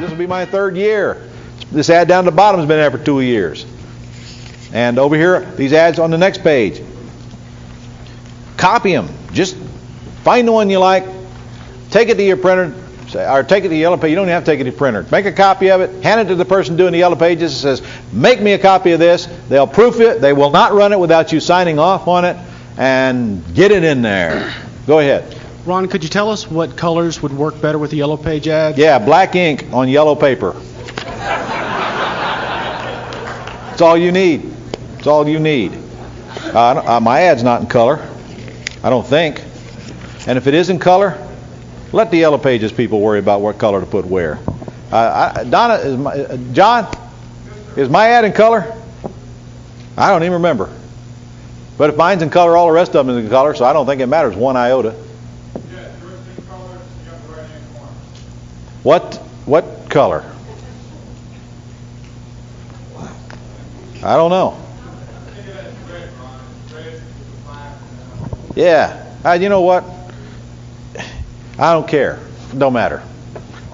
This will be my 3rd year. This ad down at the bottom has been there for 2 years. And over here, these ads on the next page. Copy them. Just find the one you like, take it to your printer, or take it to Yellow Pages. You don't even have to take it to your printer. Make a copy of it, hand it to the person doing the Yellow Pages. It says, make me a copy of this. They'll proof it. They will not run it without you signing off on it, and get it in there. Go ahead. Ron, could you tell us what colors would work better with the Yellow Page ad? Yeah, black ink on yellow paper. That's all you need. That's all you need. My ad's not in color, I don't think. And if it is in color, let the Yellow Pages people worry about what color to put where. John, is my ad in color? I don't even remember. But if mine's in color, all the rest of them is in color, so I don't think it matters one iota. What color? I don't know. Yeah. You know what? I don't care. Don't matter.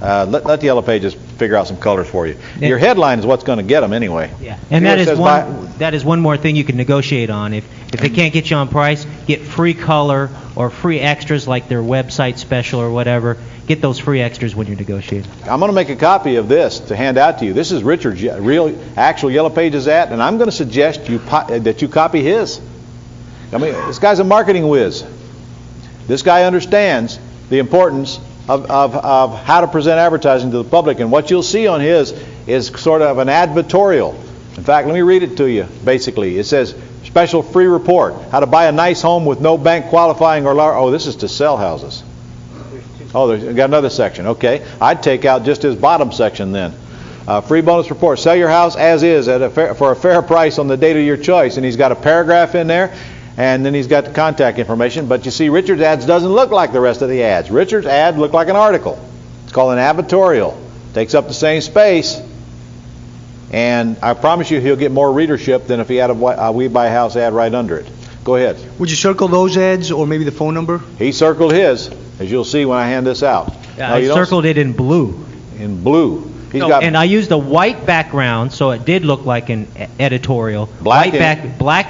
Let the Yellow Pages figure out some colors for you. Your headline is what's going to get them anyway. Yeah, and that is one more thing you can negotiate on. If they can't get you on price, get free color or free extras like their website special or whatever. Get those free extras when you're negotiating. I'm going to make a copy of this to hand out to you. This is Richard's actual Yellow Pages ad, and I'm going to suggest that you copy his. I mean, this guy's a marketing whiz. This guy understands the importance of how to present advertising to the public, and what you'll see on his is sort of an advertorial. In fact, let me read it to you. Basically, it says, special free report, how to buy a nice home with no bank qualifying or large. Oh, this is to sell houses. Oh, there's got another section. Okay, I'd take out just his bottom section then. Free bonus report, sell your house as is for a fair price on the date of your choice. And he's got a paragraph in there, and then he's got the contact information. But you see, Richard's ads doesn't look like the rest of the ads. Richard's ad looked like an article. It's called an advertorial. Takes up the same space, and I promise you he'll get more readership than if he had a We Buy a House ad right under it. Go ahead. Would you circle those ads or maybe the phone number? He circled his, as you'll see when I hand this out. Yeah, I circled it in blue. In blue. And I used a white background, so it did look like an editorial. Black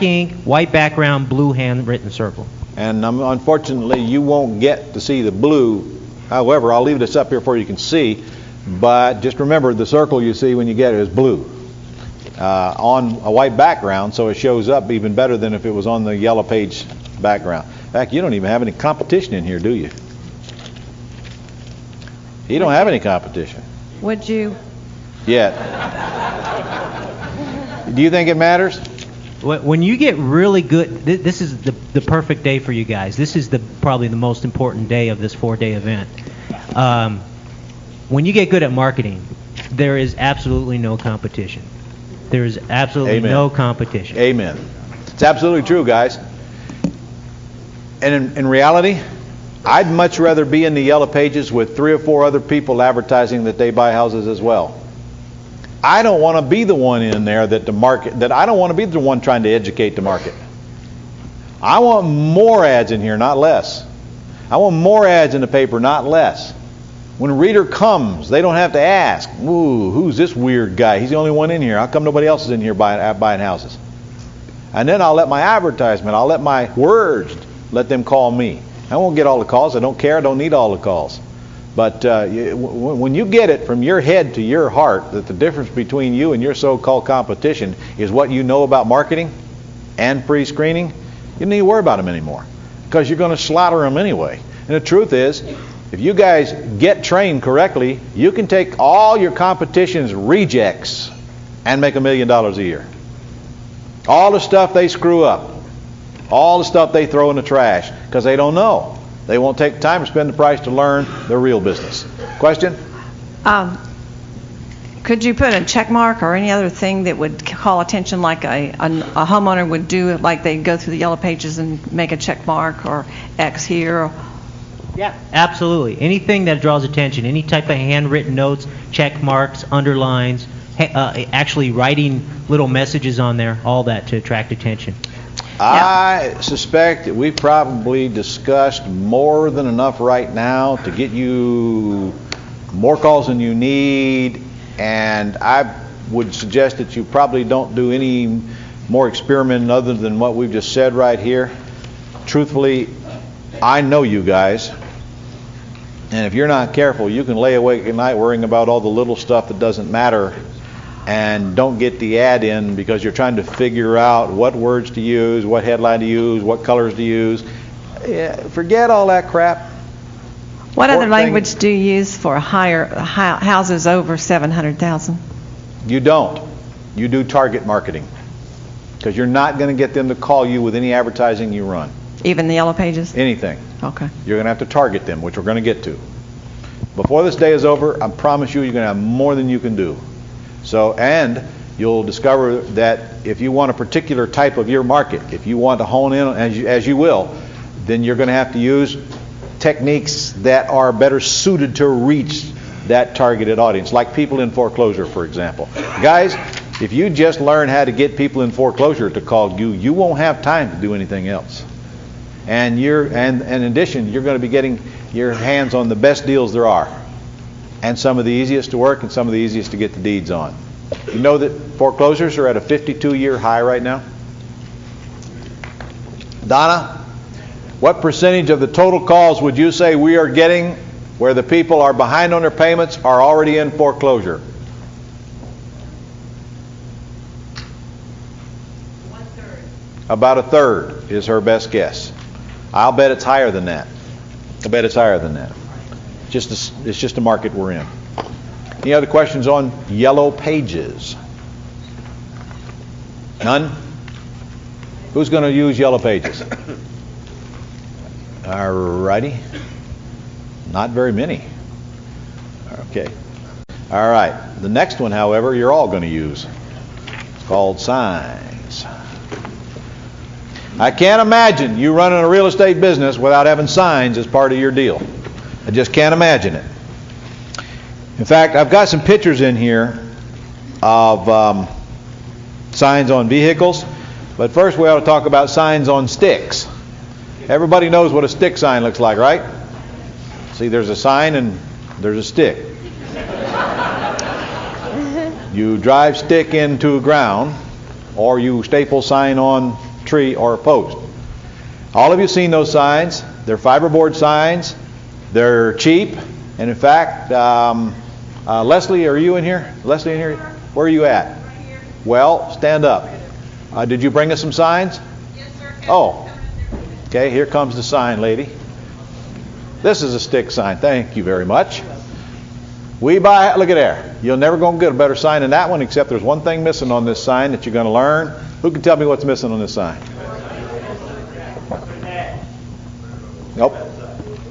ink, white background, blue handwritten circle. And unfortunately, you won't get to see the blue. However, I'll leave this up here for you can see. But just remember, the circle you see when you get it is blue on a white background, so it shows up even better than if it was on the Yellow Page background. In fact, you don't even have any competition in here, do you? You don't have any competition. Would you? Yet. Do you think it matters? When you get really good, this is the perfect day for you guys. This is probably the most important day of this 4-day event. When you get good at marketing, there is absolutely no competition. There is absolutely no competition. Amen. It's absolutely true, guys. And in reality, I'd much rather be in the Yellow Pages with 3 or 4 other people advertising that they buy houses as well. I don't want to be the one in there I don't want to be the one trying to educate the market. I want more ads in here, not less. I want more ads in the paper, not less. When a reader comes, they don't have to ask, ooh, who's this weird guy? He's the only one in here. How come nobody else is in here buying houses? And then I'll let my advertisement, I'll let my words, let them call me. I won't get all the calls. I don't care. I don't need all the calls. But when you get it from your head to your heart that the difference between you and your so-called competition is what you know about marketing and free screening, you don't need to worry about them anymore, because you're going to slaughter them anyway. And the truth is, if you guys get trained correctly, you can take all your competition's rejects and make $1 million a year. All the stuff they screw up, all the stuff they throw in the trash because they don't know. They won't take the time to spend the price to learn the real business. Question? Could you put a check mark or any other thing that would call attention, like a homeowner would do, like they go through the Yellow Pages and make a check mark or X here? Yeah, absolutely. Anything that draws attention, any type of handwritten notes, check marks, underlines, actually writing little messages on there, all that to attract attention. I suspect that we've probably discussed more than enough right now to get you more calls than you need, and I would suggest that you probably don't do any more experimenting other than what we've just said right here. Truthfully, I know you guys, and if you're not careful, you can lay awake at night worrying about all the little stuff that doesn't matter and don't get the ad in because you're trying to figure out what words to use, what headline to use, what colors to use. Yeah, forget all that crap. What other Important thing- language do you use for houses over 700,000? You don't. You do target marketing because you're not going to get them to call you with any advertising you run. Even the Yellow Pages? Anything. Okay. You're going to have to target them, which we're going to get to. Before this day is over, I promise you, you're going to have more than you can do. So, and you'll discover that if you want a particular type of your market, if you want to hone in, as you will, then you're going to have to use techniques that are better suited to reach that targeted audience, like people in foreclosure, for example. Guys, if you just learn how to get people in foreclosure to call you, you won't have time to do anything else. And in addition, you're going to be getting your hands on the best deals there are, and some of the easiest to work and some of the easiest to get the deeds on. You know that foreclosures are at a 52-year high right now? Donna, what percentage of the total calls would you say we are getting where the people are behind on their payments, are already in foreclosure? 1/3. About a third is her best guess. I'll bet it's higher than that. I bet it's higher than that. It's just a market we're in. Any other questions on Yellow Pages? None? Who's going to use Yellow Pages? All righty. Not very many. Okay. All right. The next one, however, you're all going to use. It's called signs. I can't imagine you running a real estate business without having signs as part of your deal. I just can't imagine it. In fact, I've got some pictures in here of signs on vehicles, but first we ought to talk about signs on sticks. Everybody knows what a stick sign looks like, right? See, there's a sign and there's a stick. You drive stick into the ground, or you staple sign on tree or a post. All of you seen those signs. They're fiberboard signs. They're cheap. And in fact, Leslie, are you in here? Leslie in here? Where are you at? Right here. Well, stand up. Did you bring us some signs? Yes, sir. Oh. Okay, here comes the sign, lady. This is a stick sign. Thank you very much. We buy, look at there. You're never going to get a better sign than that one, except there's one thing missing on this sign that you're going to learn. Who can tell me what's missing on this sign? Nope.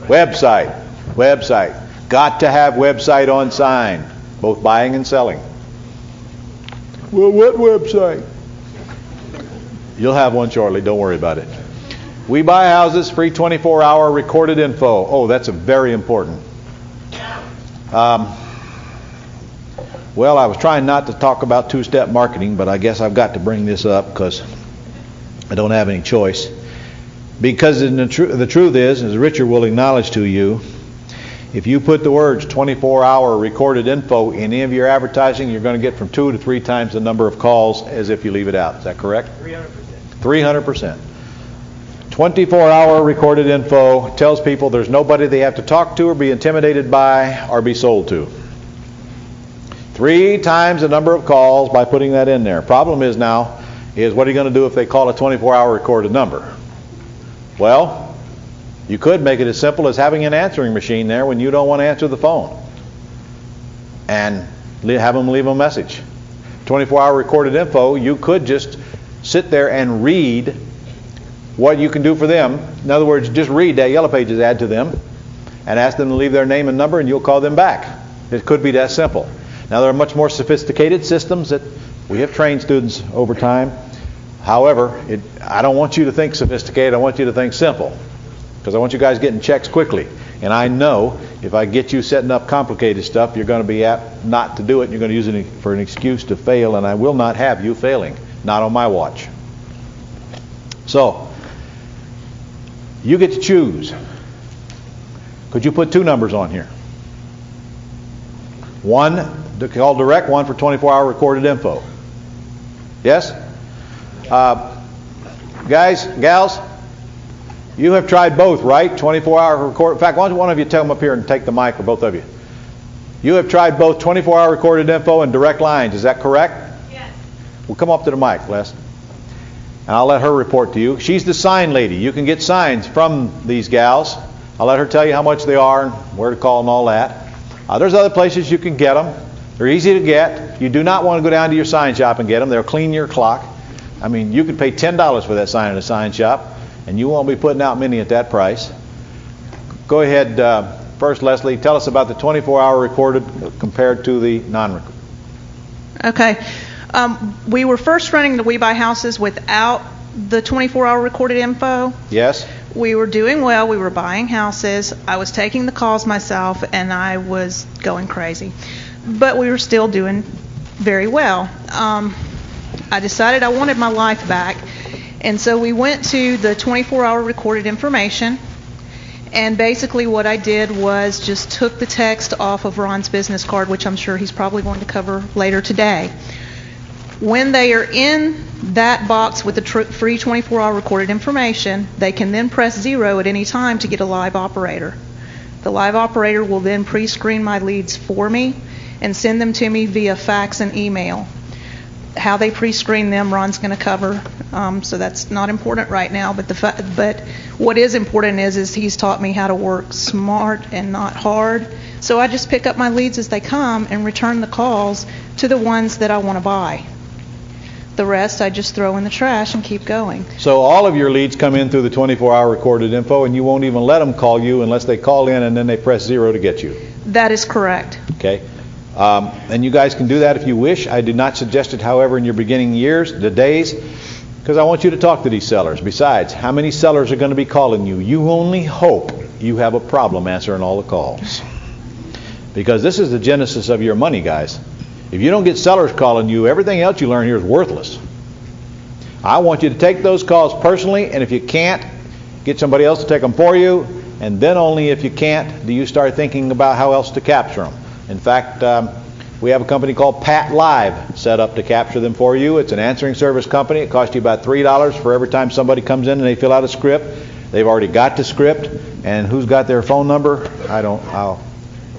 Website. Website. Got to have website on sign, both buying and selling. Well, what website? You'll have one shortly. Don't worry about it. We buy houses, free 24-hour recorded info. Oh, that's a very important. Well, I was trying not to talk about two-step marketing, but I guess I've got to bring this up because I don't have any choice. Because the truth is, as Richard will acknowledge to you, if you put the words 24-hour recorded info in any of your advertising, you're going to get from 2 to 3 times the number of calls as if you leave it out. Is that correct? 300%. 300%. 24-hour recorded info tells people there's nobody they have to talk to or be intimidated by or be sold to. 3 times the number of calls by putting that in there. Problem is now, what are you going to do if they call a 24-hour recorded number? Well, you could make it as simple as having an answering machine there when you don't want to answer the phone. And have them leave a message. 24-hour recorded info, you could just sit there and read what you can do for them. In other words, just read that Yellow Pages ad to them and ask them to leave their name and number and you'll call them back. It could be that simple. Now there are much more sophisticated systems that we have trained students over time. However, I don't want you to think sophisticated, I want you to think simple. Because I want you guys getting checks quickly. And I know if I get you setting up complicated stuff, you're going to be apt not to do it. You're going to use it for an excuse to fail, and I will not have you failing. Not on my watch. So, you get to choose. Could you put 2 numbers on here? One to call direct, one for 24-hour recorded info. Yes? Guys, gals, you have tried both, right? 24-hour record. In fact, why don't one of you come up here and take the mic, or both of you. You have tried both 24-hour recorded info and direct lines. Is that correct? Yes. Well, come up to the mic, Les. And I'll let her report to you. She's the sign lady. You can get signs from these gals. I'll let her tell you how much they are and where to call and all that. There's other places you can get them. They're easy to get. You do not want to go down to your sign shop and get them. They'll clean your clock. I mean, you could pay $10 for that sign in a sign shop, and you won't be putting out many at that price. Go ahead, first, Leslie. Tell us about the 24-hour recorded compared to the non-recorded. Okay. We were first running the We Buy Houses without the 24-hour recorded info. Yes. We were doing well. We were buying houses. I was taking the calls myself, and I was going crazy. But we were still doing very well. I decided I wanted my life back, and so we went to the 24-hour recorded information, and basically what I did was just took the text off of Ron's business card, which I'm sure he's probably going to cover later today. When they are in that box with the free 24-hour recorded information, they can then press 0 at any time to get a live operator. The live operator will then pre-screen my leads for me and send them to me via fax and email. How they pre-screen them, Ron's going to cover, so that's not important right now. But what is important is he's taught me how to work smart and not hard. So I just pick up my leads as they come and return the calls to the ones that I want to buy. The rest I just throw in the trash and keep going. So all of your leads come in through the 24-hour recorded info, and you won't even let them call you unless they call in and then they press 0 to get you. That is correct. Okay. And you guys can do that if you wish. I do not suggest it, however, in your beginning years, the days, because I want you to talk to these sellers. Besides, how many sellers are going to be calling you? You only hope you have a problem answering all the calls. Because this is the genesis of your money, guys. If you don't get sellers calling you, everything else you learn here is worthless. I want you to take those calls personally, and if you can't, get somebody else to take them for you, and then only if you can't do you start thinking about how else to capture them. In fact, we have a company called Pat Live set up to capture them for you. It's an answering service company. It costs you about $3 for every time somebody comes in and they fill out a script. They've already got the script, and who's got their phone number?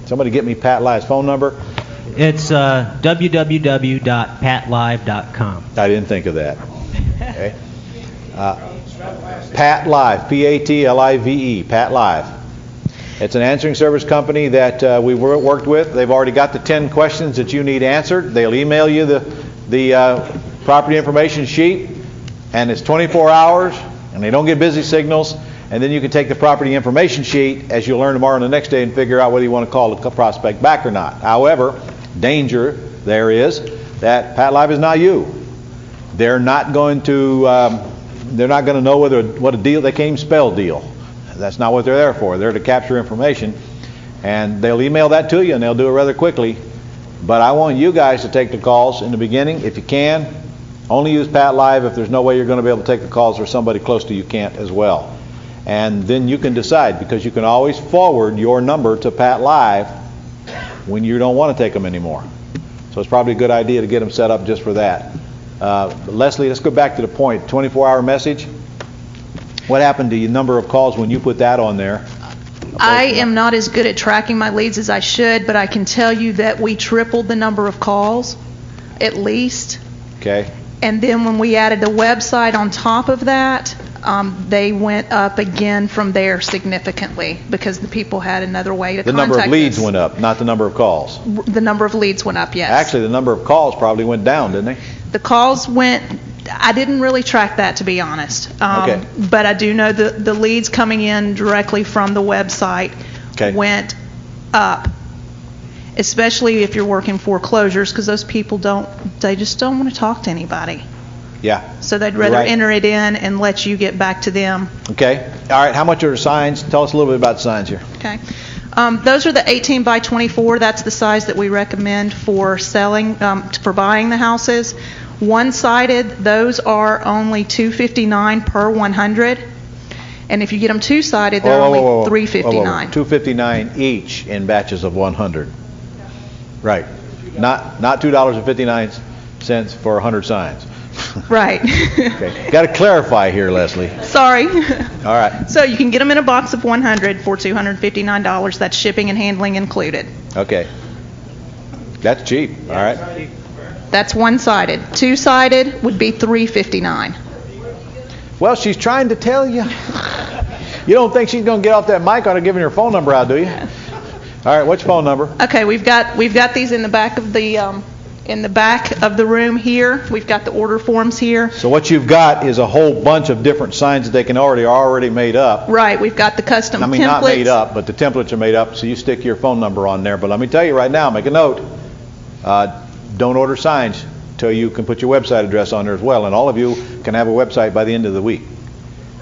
Somebody get me Pat Live's phone number. It's www.patlive.com. I didn't think of that. Okay. Pat Live, P-A-T-L-I-V-E, Pat Live. It's an answering service company that we worked with. They've already got the 10 questions that you need answered. They'll email you the property information sheet, and it's 24 hours, and they don't get busy signals. And then you can take the property information sheet, as you'll learn tomorrow and the next day, and figure out whether you want to call the prospect back or not. However, danger there is that Pat Live is not you. They're not going to know what a deal. They can't even spell deal. That's not what they're there for. They're to capture information, and they'll email that to you, and they'll do it rather quickly. But I want you guys to take the calls in the beginning if you can. Only use Pat Live if there's no way you're going to be able to take the calls, or somebody close to you can't as well. And then you can decide, because you can always forward your number to Pat Live when you don't want to take them anymore. So it's probably a good idea to get them set up just for that. Leslie, let's go back to the point. 24-hour message. What happened to your number of calls when you put that on there? I am not as good at tracking my leads as I should, but I can tell you that we tripled the number of calls, at least. Okay. And then when we added the website on top of that, they went up again from there significantly, because the people had another way to contact us. The number of leads went up, not the number of calls. The number of leads went up, yes. Actually, the number of calls probably went down, didn't they? The calls went, I didn't really track that, to be honest. Okay. But I do know the leads coming in directly from the website went up, especially if you're working foreclosures, because those people just don't want to talk to anybody. Yeah. So they'd rather enter it in and let you get back to them. Okay. All right. How much are the signs? Tell us a little bit about the signs here. Okay. Those are the 18 by 24. That's the size that we recommend for selling, for buying the houses. One-sided, those are only $259 per 100. And if you get them two-sided, they're only $359. $259 each in batches of 100. Right. Not $2.59 for 100 signs. Right. Okay. Got to clarify here, Leslie. Sorry. All right. So you can get them in a box of 100 for $259. That's shipping and handling included. Okay. That's cheap. All right. That's one-sided. Two-sided would be $359. Well, she's trying to tell you. You don't think she's going to get off that mic on giving her phone number out, do you? All right. What's your phone number? Okay, we've got these in the back of the room here. We've got the order forms here. So what you've got is a whole bunch of different signs that they can already made up. Right. We've got the custom templates. Not made up, but the templates are made up. So you stick your phone number on there. But let me tell you right now, make a note. Don't order signs till you can put your website address on there as well. And all of you can have a website by the end of the week.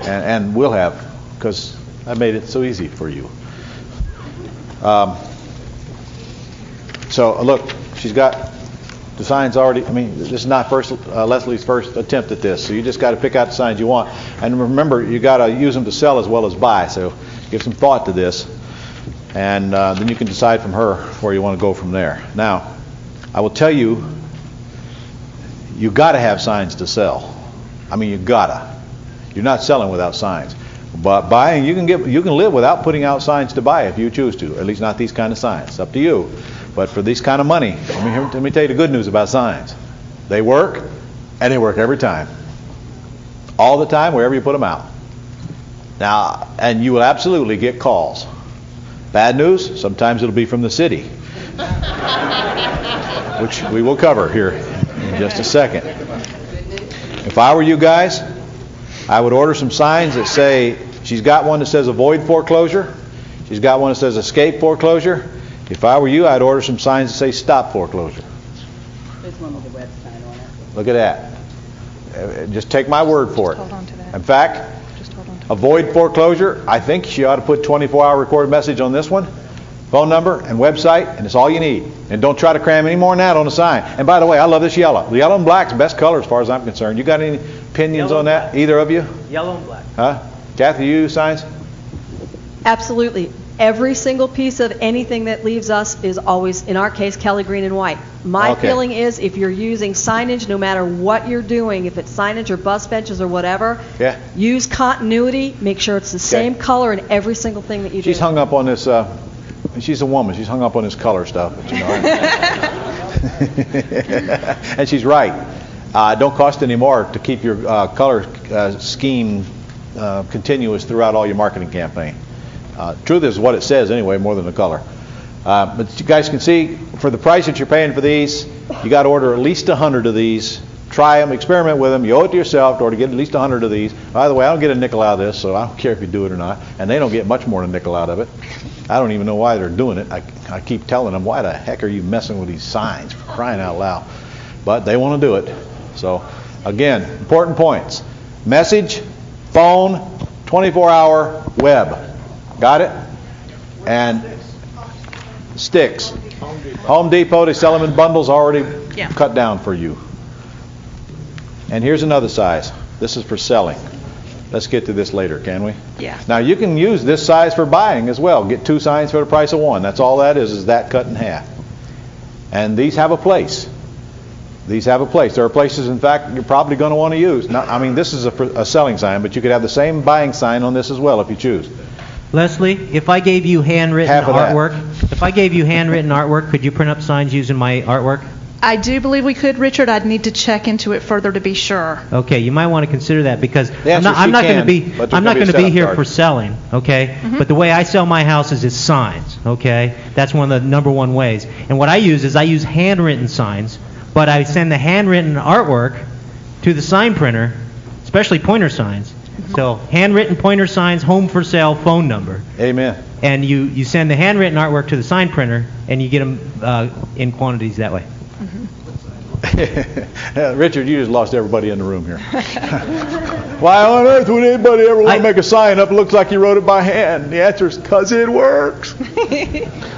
And we'll have, because I made it so easy for you. So look, she's got the signs already. I mean, this is not Leslie's first attempt at this. So you just got to pick out the signs you want. And remember, you got to use them to sell as well as buy. So give some thought to this. And then you can decide from her where you want to go from there. Now, I will tell you, you got to have signs to sell. I mean, you gotta. You're not selling without signs. But buying, you can live without putting out signs to buy if you choose to. At least not these kind of signs. It's up to you. But for this kind of money, let me tell you the good news about signs. They work, and they work every time. All the time, wherever you put them out. Now, and you will absolutely get calls. Bad news, sometimes it'll be from the city. Which we will cover here in just a second. If I were you guys, I would order some signs that say, she's got one that says avoid foreclosure. She's got one that says escape foreclosure. If I were you, I'd order some signs that say stop foreclosure. There's one with the website on it. Look at that. Just take my word for it. Hold on to that. In fact, avoid foreclosure, I think she ought to put 24-hour recorded message on this one, phone number and website, and it's all you need. And don't try to cram any more than that on the sign. And by the way, I love this yellow. The yellow and black's the best color as far as I'm concerned. You got any opinions on that? Either of you? Yellow and black. Huh? Kathy, you use signs? Absolutely. Every single piece of anything that leaves us is always, in our case, Kelly green and white. My Okay. feeling is if you're using signage, no matter what you're doing, if it's signage or bus benches or whatever, Yeah. use continuity, make sure it's the same color in every single thing that you do. She's hung up on this, she's a woman, she's hung up on this color stuff. But, you know, and she's right. It don't cost any more to keep your color scheme continuous throughout all your marketing campaign. Truth is what it says anyway, more than the color. But you guys can see, for the price that you're paying for these, you got to order at least 100 of these. Try them, experiment with them. You owe it to yourself to get at least 100 of these. By the way, I don't get a nickel out of this, so I don't care if you do it or not. And they don't get much more than a nickel out of it. I don't even know why they're doing it. I keep telling them, why the heck are you messing with these signs, for crying out loud? But they want to do it. So, again, important points. Message, phone, 24-hour web. Got it? And sticks. Home Depot, they sell them in bundles already cut down for you. And here's another size. This is for selling. Let's get to this later, can we? Yeah. Now you can use this size for buying as well. Get 2 signs for the price of 1. That's all that is that cut in half. And these have a place. These have a place. There are places, in fact, you're probably going to want to use. Now, I mean, this is a selling sign, but you could have the same buying sign on this as well if you choose. Leslie, if I gave you handwritten Half of that. artwork, could you print up signs using my artwork? I do believe we could, Richard. I'd need to check into it further to be sure. Okay, you might want to consider that because answer I'm she not going can, to be but there's I'm not gonna going be to a be here setup for charge. selling, okay? But the way I sell my houses is signs, okay? That's one of the number one ways. And what I use is I use handwritten signs, but I send the handwritten artwork to the sign printer, especially pointer signs. So handwritten pointer signs, home for sale, phone number. Amen. And you send the handwritten artwork to the sign printer, and you get them in quantities that way. Richard, you just lost everybody in the room here. Why on earth would anybody ever want to make a sign up that looks like you wrote it by hand? The answer is because it works.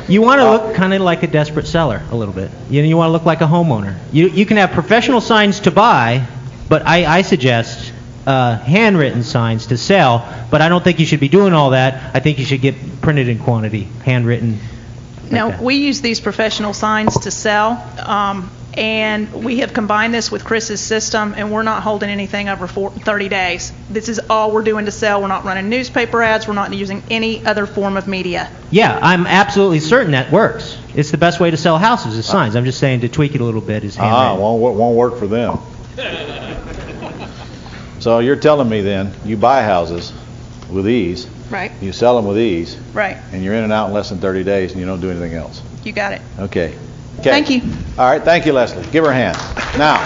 You want to look kind of like a desperate seller a little bit. You want to look like a homeowner. You can have professional signs to buy, but I suggest handwritten signs to sell. But I don't think you should be doing all that. I think you should get printed in quantity, handwritten. No, that. we use these professional signs to sell, and we have combined this with Chris's system, and we're not holding anything over 30 days. This is all we're doing to sell. We're not running newspaper ads. We're not using any other form of media. Yeah, I'm absolutely certain that works. It's the best way to sell houses is signs. I'm just saying to tweak it a little bit is handwritten. Won't work for them. So you're telling me then, you buy houses with ease, Right. you sell them with ease, Right. and you're in and out in less than 30 days, and you don't do anything else. You got it. Okay. Thank you. All right, thank you, Leslie. Give her a hand. Now,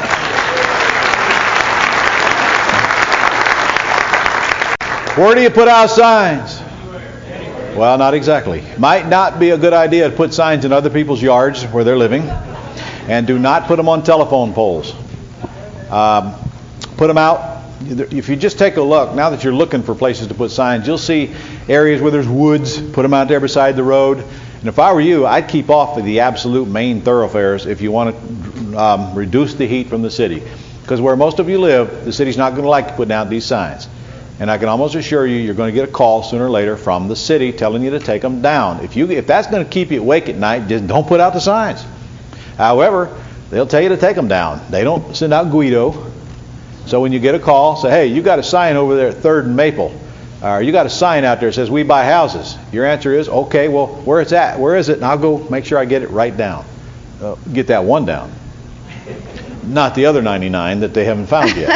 where do you put out signs? Well, not exactly. Might not be a good idea to put signs in other people's yards where they're living, and do not put them on telephone poles. Put them out. If you just take a look, now that you're looking for places to put signs, you'll see areas where there's woods. Put them out there beside the road. And if I were you, I'd keep off of the absolute main thoroughfares if you want to reduce the heat from the city. Because where most of you live, the city's not going to like to put down these signs. And I can almost assure you, you're going to get a call sooner or later from the city telling you to take them down. If that's going to keep you awake at night, just don't put out the signs. However, they'll tell you to take them down. They don't send out Guido. So when you get a call, say, hey, you got a sign over there at 3rd and Maple. Or you got a sign out there that says we buy houses. Your answer is, okay, well, where it's at? Where is it? And I'll go make sure I get it right down. Get that one down. Not the other 99 that they haven't found yet.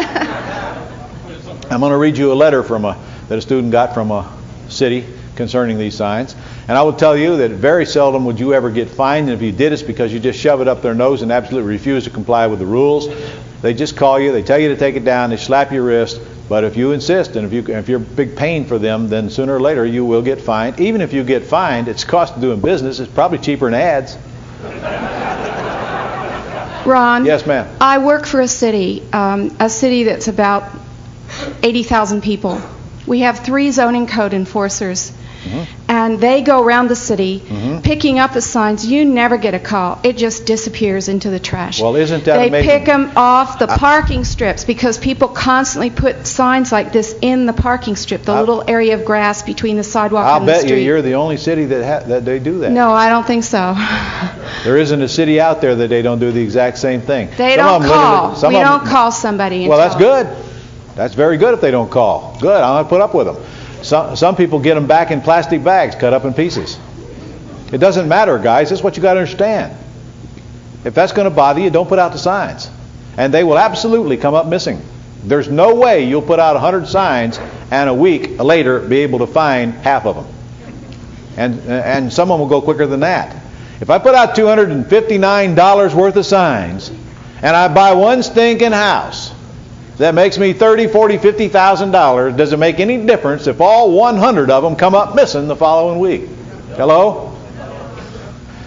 I'm going to read you a letter that a student got from a city concerning these signs. And I will tell you that very seldom would you ever get fined. And if you did, it's because you just shove it up their nose and absolutely refuse to comply with the rules. They just call you, they tell you to take it down, they slap your wrist. But if you insist, and if you're a big pain for them, then sooner or later you will get fined. Even if you get fined, it's cost of doing business. It's probably cheaper than ads. Ron? Yes, ma'am. I work for a city that's about 80,000 people. We have 3 zoning code enforcers. And they go around the city picking up the signs. You never get a call. It just disappears into the trash. Well, isn't that amazing? They pick them off the parking strips because people constantly put signs like this in the parking strip, the little area of grass between the sidewalk and the street. I'll bet you're the only city that they do that. No, I don't think so. There isn't a city out there that they don't do the exact same thing. They don't call. We don't call somebody. Well, that's good. That's very good if they don't call. Good. I'll put up with them. Some people get them back in plastic bags, cut up in pieces. It doesn't matter, guys. That's what you got to understand. If that's going to bother you, don't put out the signs. And they will absolutely come up missing. There's no way you'll put out 100 signs and a week later be able to find half of them. And some of them will go quicker than that. If I put out $259 worth of signs and I buy one stinking house that makes me $30,000, $40,000, $50,000, does it make any difference if all 100 of them come up missing the following week? Hello?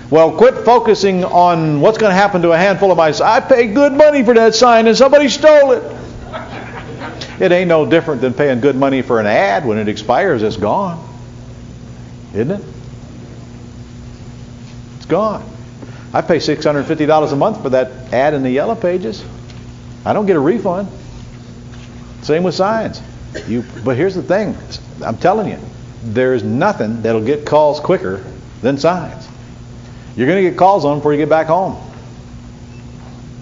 Well, quit focusing on what's going to happen to a handful of my signs. I paid good money for that sign and somebody stole it. It ain't no different than paying good money for an ad. When it expires, it's gone. Isn't it? It's gone. I pay $650 a month for that ad in the Yellow Pages. I don't get a refund. Same with signs. But here's the thing. I'm telling you, there's nothing that'll get calls quicker than signs. You're going to get calls on them before you get back home.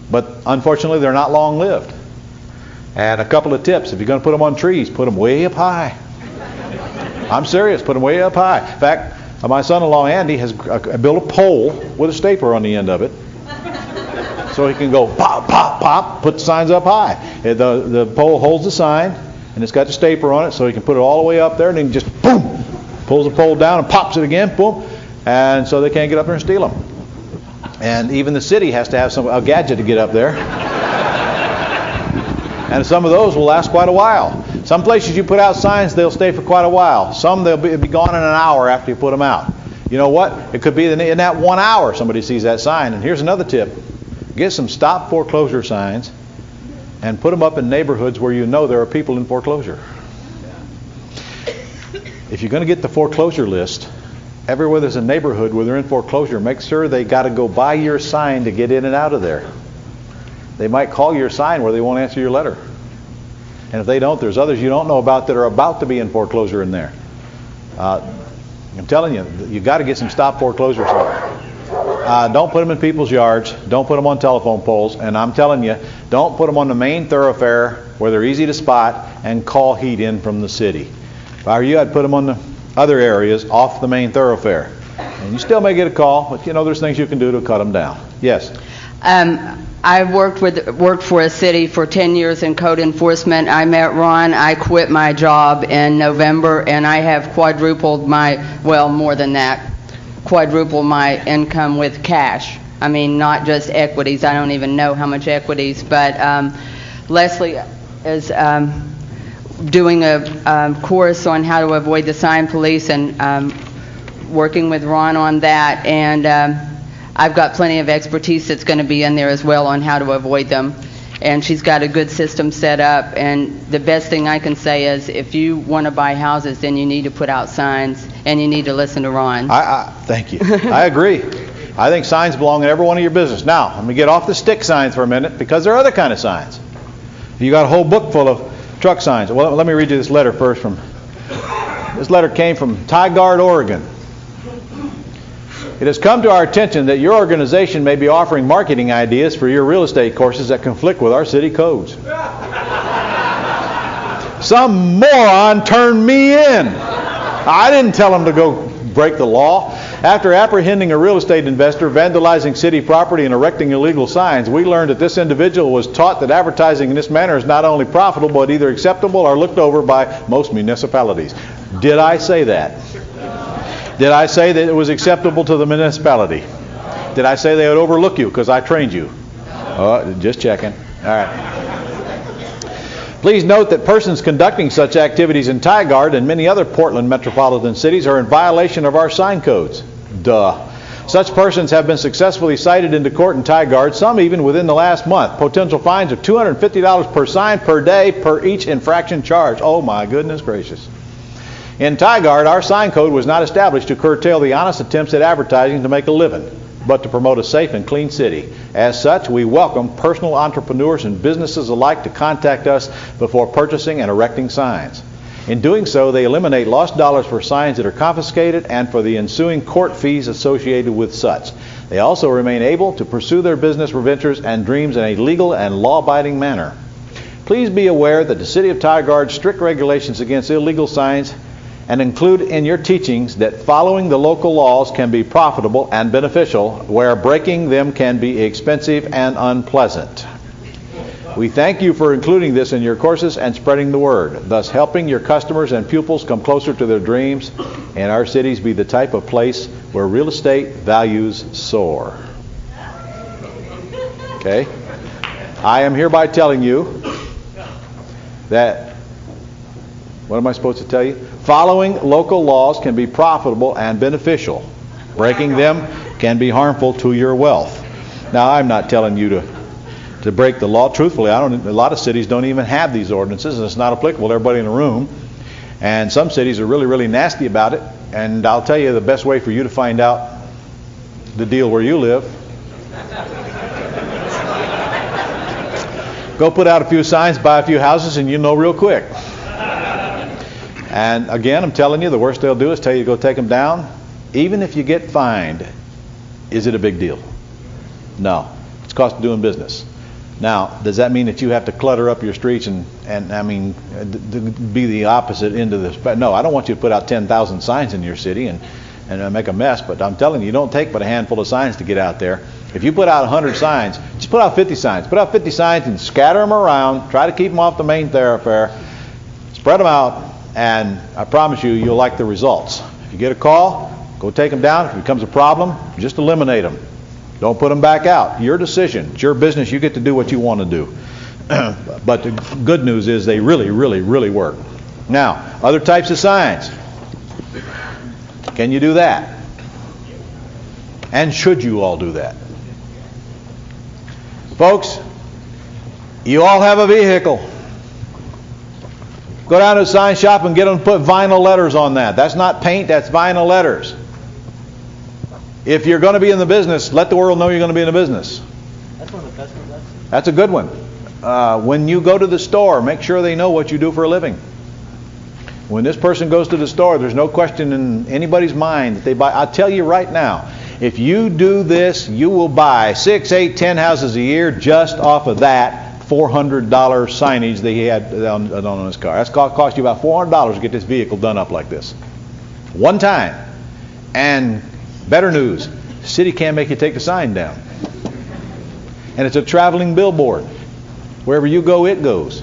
But unfortunately, they're not long-lived. And a couple of tips. If you're going to put them on trees, put them way up high. I'm serious. Put them way up high. In fact, my son-in-law, Andy, has built a pole with a stapler on the end of it. So he can go pop, pop, pop, put the signs up high. The pole holds the sign, and it's got the stapler on it, so he can put it all the way up there, and then just boom, pulls the pole down and pops it again, boom, and so they can't get up there and steal them. And even the city has to have a gadget to get up there. And some of those will last quite a while. Some places you put out signs, they'll stay for quite a while. Some they'll be gone in an hour after you put them out. You know what? It could be in that 1 hour somebody sees that sign. And here's another tip. Get some stop foreclosure signs and put them up in neighborhoods where you know there are people in foreclosure. If you're going to get the foreclosure list, everywhere there's a neighborhood where they're in foreclosure, make sure they got to go buy your sign to get in and out of there. They might call your sign where they won't answer your letter. And if they don't, there's others you don't know about that are about to be in foreclosure in there. I'm telling you, you've got to get some stop foreclosure signs. Don't put them in people's yards. Don't put them on telephone poles. And I'm telling you, don't put them on the main thoroughfare where they're easy to spot and call heat in from the city. If I were you, I'd put them on the other areas off the main thoroughfare. And you still may get a call, but there's things you can do to cut them down. Yes? I've worked for a city for 10 years in code enforcement. I met Ron. I quit my job in November, and I have quadrupled more than that, quadrupled my income with cash. I mean, not just equities. I don't even know how much equities, but Leslie is doing a course on how to avoid the sign police, and working with Ron on that, and I've got plenty of expertise that's going to be in there as well on how to avoid them. And she's got a good system set up. And the best thing I can say is if you want to buy houses, then you need to put out signs and you need to listen to Ron. Thank you. I agree. I think signs belong in every one of your business. Now, let me get off the stick signs for a minute because there are other kind of signs. You got a whole book full of truck signs. Well, let me read you this letter first. This letter came from Tigard, Oregon. It has come to our attention that your organization may be offering marketing ideas for your real estate courses that conflict with our city codes. Some moron turned me in. I didn't tell him to go break the law. After apprehending a real estate investor vandalizing city property and erecting illegal signs, we learned that this individual was taught that advertising in this manner is not only profitable but either acceptable or looked over by most municipalities. Did I say that? Did I say that it was acceptable to the municipality? Did I say they would overlook you because I trained you? Just checking. All right. Please note that persons conducting such activities in Tigard and many other Portland metropolitan cities are in violation of our sign codes. Duh. Such persons have been successfully cited into court in Tigard, some even within the last month. Potential fines of $250 per sign per day per each infraction charge. Oh my goodness gracious. In Tigard, our sign code was not established to curtail the honest attempts at advertising to make a living, but to promote a safe and clean city. As such, we welcome personal entrepreneurs and businesses alike to contact us before purchasing and erecting signs. In doing so, they eliminate lost dollars for signs that are confiscated and for the ensuing court fees associated with such. They also remain able to pursue their business ventures and dreams in a legal and law-abiding manner. Please be aware that the City of Tigard's strict regulations against illegal signs and include in your teachings that following the local laws can be profitable and beneficial, where breaking them can be expensive and unpleasant. We thank you for including this in your courses and spreading the word, thus helping your customers and pupils come closer to their dreams and our cities be the type of place where real estate values soar. Okay? I am hereby telling you that, what am I supposed to tell you? Following local laws can be profitable and beneficial. Breaking them can be harmful to your wealth. Now, I'm not telling you to break the law. Truthfully, a lot of cities don't even have these ordinances, and it's not applicable to everybody in the room. And some cities are really, really nasty about it. And I'll tell you the best way for you to find out the deal where you live. Go put out a few signs, buy a few houses, and you'll know real quick. And again, I'm telling you, the worst they'll do is tell you to go take them down. Even if you get fined, is it a big deal? No. It's cost of doing business. Now, does that mean that you have to clutter up your streets and be the opposite end of this? No, I don't want you to put out 10,000 signs in your city and make a mess, but I'm telling you, you don't take but a handful of signs to get out there. If you put out 100 signs, just put out 50 signs. Put out 50 signs and scatter them around. Try to keep them off the main thoroughfare. Spread them out. And I promise you, you'll like the results. If you get a call, go take them down. If it becomes a problem, just eliminate them. Don't put them back out. Your decision. It's your business. You get to do what you want to do. But the good news is they really, really, really work. Now, other types of signs. Can you do that? And should you all do that? Folks, you all have a vehicle. Go down to a sign shop and get them to put vinyl letters on that. That's not paint, that's vinyl letters. If you're going to be in the business, let the world know you're going to be in the business. That's one of the best ones I've seen. That's a good one. When you go to the store, make sure they know what you do for a living. When this person goes to the store, there's no question in anybody's mind that they buy. I'll tell you right now, If you do this, you will buy 6, 8, 10 houses a year just off of that $400 signage that he had on his car. That's cost you about $400 to get this vehicle done up like this. One time. And better news, the city can't make you take the sign down. And it's a traveling billboard. Wherever you go, it goes.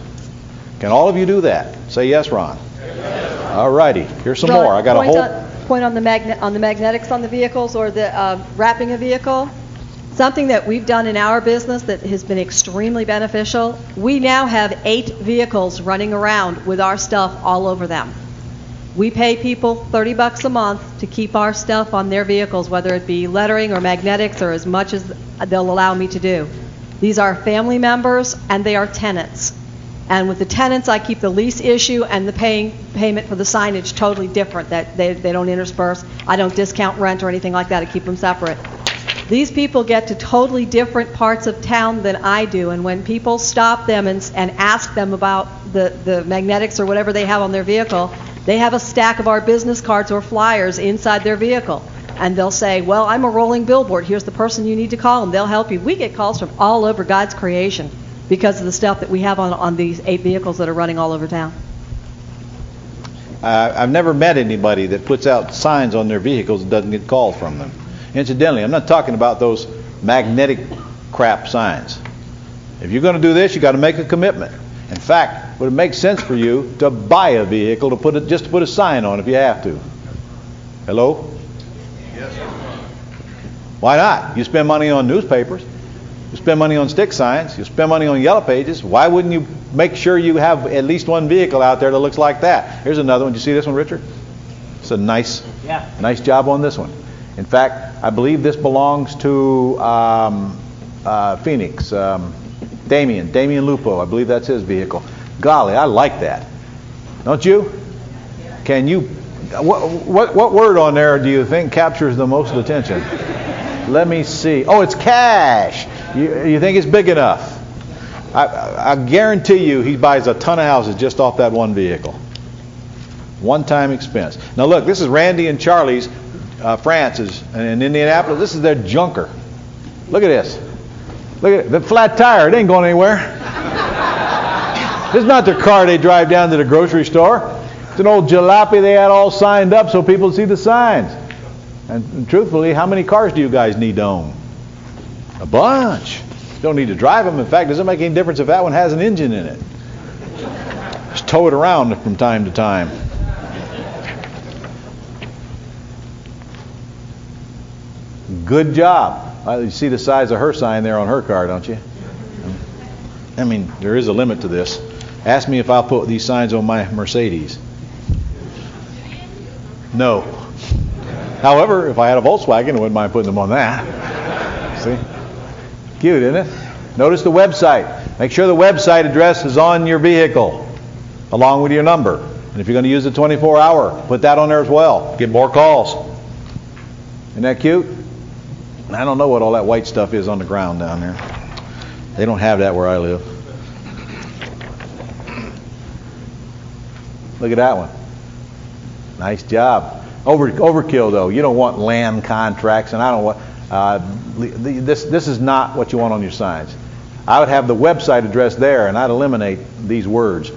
Can all of you do that? Say yes, Ron. Yes. All righty. Here's some more. I got a whole... Point on the magnetics on the vehicles or the wrapping a vehicle. Something that we've done in our business that has been extremely beneficial. We now have 8 vehicles running around with our stuff all over them. We pay people $30 a month to keep our stuff on their vehicles, whether it be lettering or magnetics or as much as they'll allow me to do. These are family members and they are tenants. And with the tenants, I keep the lease issue and the payment for the signage totally different. That they don't intersperse. I don't discount rent or anything like that. I keep them separate. These people get to totally different parts of town than I do. And when people stop them and ask them about the magnetics or whatever they have on their vehicle, they have a stack of our business cards or flyers inside their vehicle. And they'll say, well, I'm a rolling billboard. Here's the person you need to call, and they'll help you. We get calls from all over God's creation because of the stuff that we have on these 8 vehicles that are running all over town. I've never met anybody that puts out signs on their vehicles and doesn't get calls from them. Incidentally, I'm not talking about those magnetic crap signs. If you're going to do this, you've got to make a commitment. In fact, would it make sense for you to buy a vehicle to put a sign on if you have to? Hello? Yes. Why not? You spend money on newspapers. You spend money on stick signs. You spend money on yellow pages. Why wouldn't you make sure you have at least one vehicle out there that looks like that? Here's another one. Did you see this one, Richard? It's a nice job on this one. In fact, I believe this belongs to Phoenix. Damian Lupo. I believe that's his vehicle. Golly, I like that. Don't you? Can you? What word on there do you think captures the most attention? Let me see. Oh, it's cash. You think it's big enough? I guarantee you he buys a ton of houses just off that one vehicle. One-time expense. Now look, this is Randy and Charlie's, France's, in Indianapolis. This is their junker. Look at this. Look at it. The flat tire. It ain't going anywhere. This is not their car they drive down to the grocery store. It's an old jalopy they had all signed up so people see the signs. And truthfully, how many cars do you guys need to own? A bunch. You don't need to drive them. In fact, it doesn't make any difference if that one has an engine in it. Just tow it around from time to time. Good job. You see the size of her sign there on her car, don't you? I mean, there is a limit to this. Ask me if I'll put these signs on my Mercedes. No. However, if I had a Volkswagen, I wouldn't mind putting them on that. See? Cute, isn't it? Notice the website. Make sure the website address is on your vehicle, along with your number. And if you're going to use the 24-hour, put that on there as well. Get more calls. Isn't that cute? I don't know what all that white stuff is on the ground down there. They don't have that where I live. Look at that one. Nice job. Overkill, though. You don't want land contracts, and I don't want... This is not what you want on your signs. I would have the website address there, and I'd eliminate these words.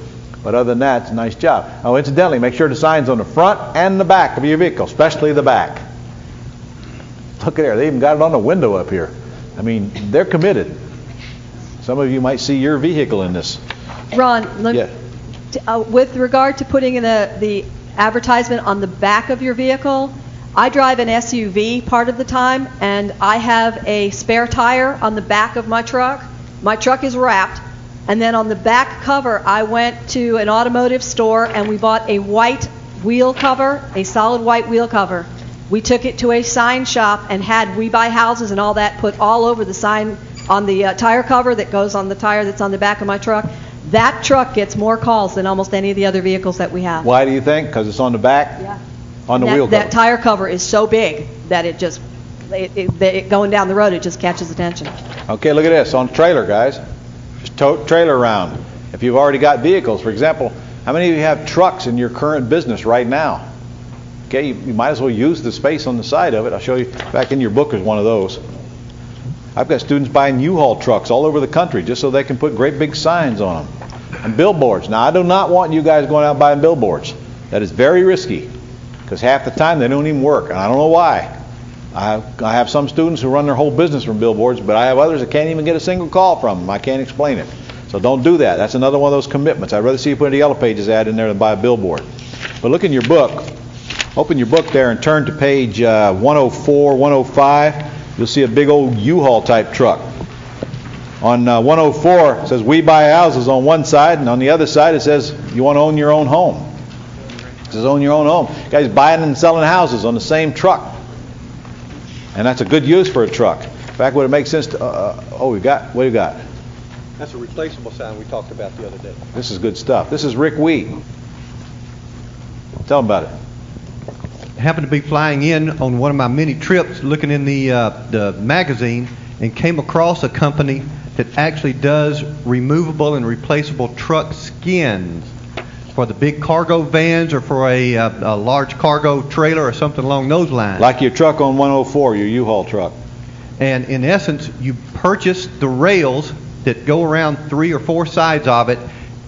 But other than that, it's a nice job. Oh, incidentally, make sure the sign's on the front and the back of your vehicle, especially the back. Look at there. They even got it on the window up here. I mean, they're committed. Some of you might see your vehicle in this. Ron, with regard to putting in the advertisement on the back of your vehicle, I drive an SUV part of the time, and I have a spare tire on the back of my truck. My truck is wrapped. And then on the back cover, I went to an automotive store, and we bought a white wheel cover, a solid white wheel cover. We took it to a sign shop and had We Buy Houses and all that put all over the sign on the tire cover that goes on the tire that's on the back of my truck. That truck gets more calls than almost any of the other vehicles that we have. Why do you think? Because it's on the back? Yeah. On the wheel cover? That tire cover is so big that it just, going down the road, it just catches attention. Okay, look at this. On the trailer, guys. Just tote trailer around. If you've already got vehicles, for example, how many of you have trucks in your current business right now? Okay, you might as well use the space on the side of it. I'll show you. Back in your book is one of those. I've got students buying U-Haul trucks all over the country just so they can put great big signs on them. And billboards. Now, I do not want you guys going out buying billboards. That is very risky because half the time they don't even work, and I don't know why. I have some students who run their whole business from billboards, but I have others that can't even get a single call from them. I can't explain it. So don't do that. That's another one of those commitments. I'd rather see you put a Yellow Pages ad in there than buy a billboard. But look in your book. Open your book there and turn to page 104, 105. You'll see a big old U-Haul type truck. On 104, it says we buy houses on one side, and on the other side it says you want to own your own home. It says own your own home. Guys buying and selling houses on the same truck. And that's a good use for a truck. In fact, would it make sense to, what do you got? That's a replaceable sign we talked about the other day. This is good stuff. This is Rick Wheat. Tell him about it. I happened to be flying in on one of my many trips looking in the magazine and came across a company that actually does removable and replaceable truck skins for the big cargo vans or for a large cargo trailer or something along those lines. Like your truck on 104, your U-Haul truck. And in essence, you purchase the rails that go around 3 or 4 sides of it,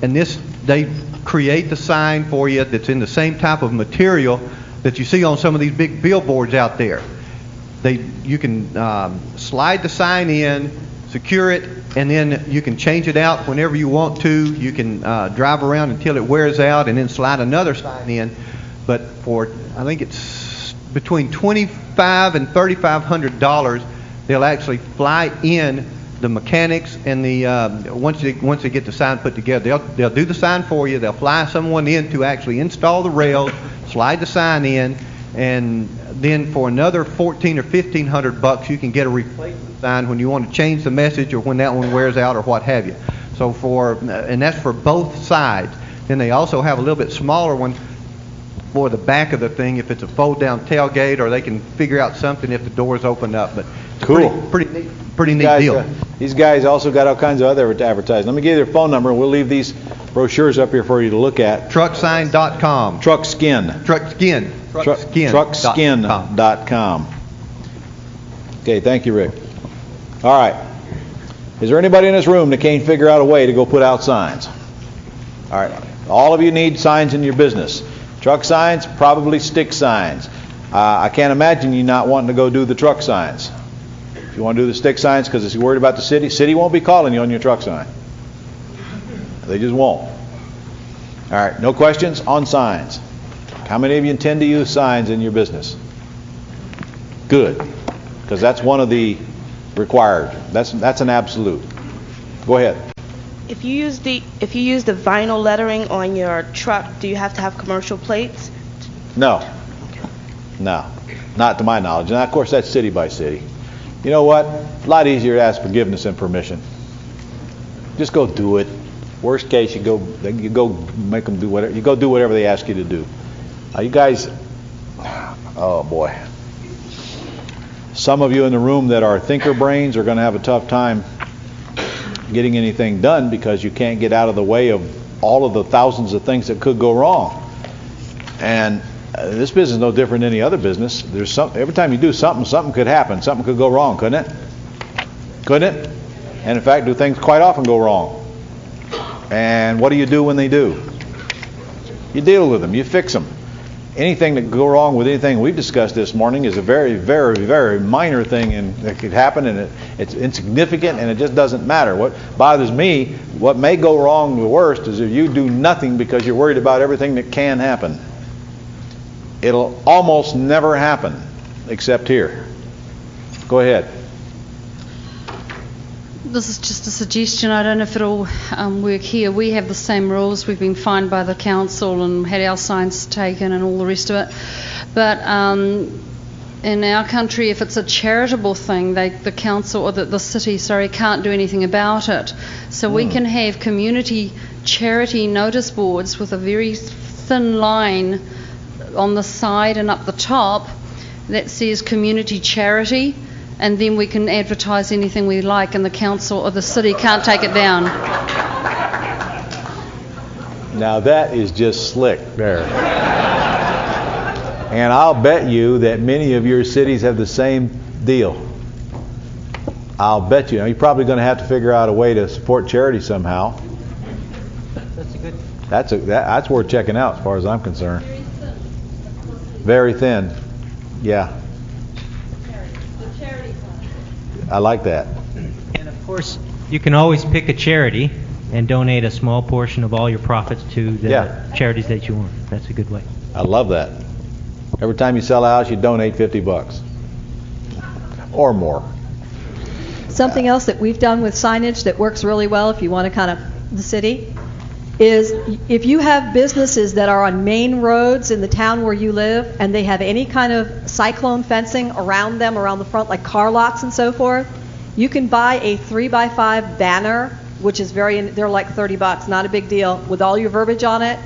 and they create the sign for you that's in the same type of material that you see on some of these big billboards out there. You can slide the sign in, secure it, and then you can change it out whenever you want to. You can drive around until it wears out and then slide another sign in. But for, I think it's between $2,500 and $3,500, they'll actually fly in the mechanics and the once they get the sign put together. They'll do the sign for you. They'll fly someone in to actually install the rails, slide the sign in, and then for another $1,400 or $1,500, you can get a replacement sign when you want to change the message or when that one wears out or what have you. So and that's for both sides. Then they also have a little bit smaller one for the back of the thing if it's a fold-down tailgate, or they can figure out something if the doors open up. But cool. Pretty neat deal. These guys also got all kinds of other advertising. Let me give you their phone number, and we'll leave these brochures up here for you to look at. Trucksign.com. Truckskin. Truckskin. Truckskin.com. Okay, thank you, Rick. All right. Is there anybody in this room that can't figure out a way to go put out signs? All right. All of you need signs in your business. Truck signs, probably stick signs. I can't imagine you not wanting to go do the truck signs. If you want to do the stick signs because you're worried about the city won't be calling you on your truck sign. They just won't. All right, no questions on signs. How many of you intend to use signs in your business? Good, because that's one of the required. That's an absolute. Go ahead. If you use the vinyl lettering on your truck, do you have to have commercial plates? No, not to my knowledge. And of course, that's city by city. You know what? A lot easier to ask forgiveness and permission. Just go do it. Worst case, you go make them do whatever. You go do whatever they ask you to do. You guys, oh boy. Some of you in the room that are thinker brains are going to have a tough time getting anything done because you can't get out of the way of all of the thousands of things that could go wrong. And this business is no different than any other business. Every time you do something, something could happen. Something could go wrong, couldn't it? Couldn't it? And in fact, do things quite often go wrong. And what do you do when they do? You deal with them. You fix them. Anything that go wrong with anything we've discussed this morning is a very, very, very minor thing, and that could happen, and it's insignificant, and it just doesn't matter. What bothers me, what may go wrong the worst, is if you do nothing because you're worried about everything that can happen. It'll almost never happen, except here. Go ahead. This is just a suggestion. I don't know if it'll work here. We have the same rules. We've been fined by the council and had our signs taken and all the rest of it. But in our country, if it's a charitable thing, the council or the city, can't do anything about it. So we can have community charity notice boards with a very thin line on the side and up the top that says community charity. And then we can advertise anything we like, and the council or the city can't take it down. Now that is just slick there. And I'll bet you that many of your cities have the same deal. I'll bet you. Now, you're probably going to have to figure out a way to support charity somehow. That's worth checking out as far as I'm concerned. Very thin. Yeah. I like that. And of course, you can always pick a charity and donate a small portion of all your profits to the charities that you want. That's a good way. I love that. Every time you sell a house, you donate $50 or more. Something else that we've done with signage that works really well if you want to kind of the city is if you have businesses that are on main roads in the town where you live and they have any kind of cyclone fencing around them, around the front, like car lots and so forth, you can buy a 3x5 banner, which is they're like $30, not a big deal, with all your verbiage on it,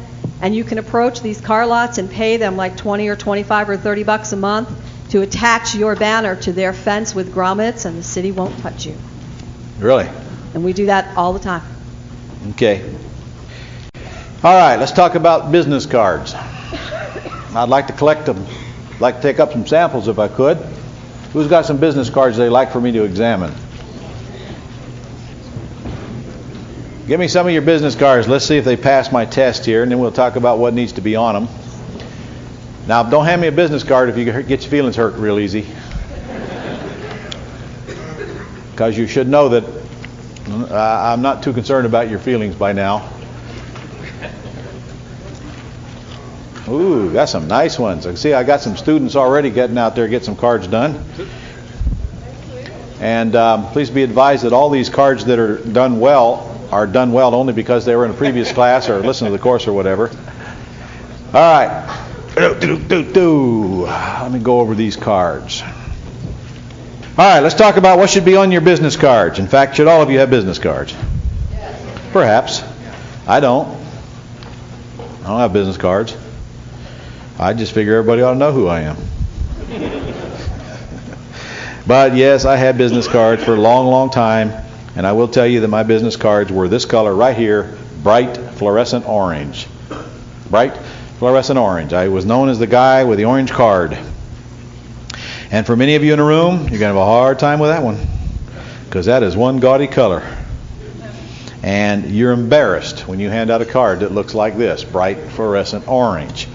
and you can approach these car lots and pay them like 20 or 25 or $30 a month to attach your banner to their fence with grommets, and the city won't touch you. Really? And we do that all the time. Okay. All right, let's talk about business cards. I'd like to collect them. I'd like to take up some samples if I could. Who's got some business cards they'd like for me to examine? Give me some of your business cards. Let's see if they pass my test here, and then we'll talk about what needs to be on them. Now, don't hand me a business card if you get your feelings hurt real easy. Because you should know that I'm not too concerned about your feelings by now. Ooh, got some nice ones. I see I got some students already getting out there to get some cards done. And please be advised that all these cards that are done well only because they were in a previous class or listened to the course or whatever. All right. Let me go over these cards. All right, let's talk about what should be on your business cards. In fact, should all of you have business cards? Perhaps. I don't. I don't have business cards. I just figure everybody ought to know who I am. But yes, I had business cards for a long, long time. And I will tell you that my business cards were this color right here, bright fluorescent orange. Bright fluorescent orange. I was known as the guy with the orange card. And for many of you in the room, you're going to have a hard time with that one, because that is one gaudy color. And you're embarrassed when you hand out a card that looks like this, bright fluorescent orange.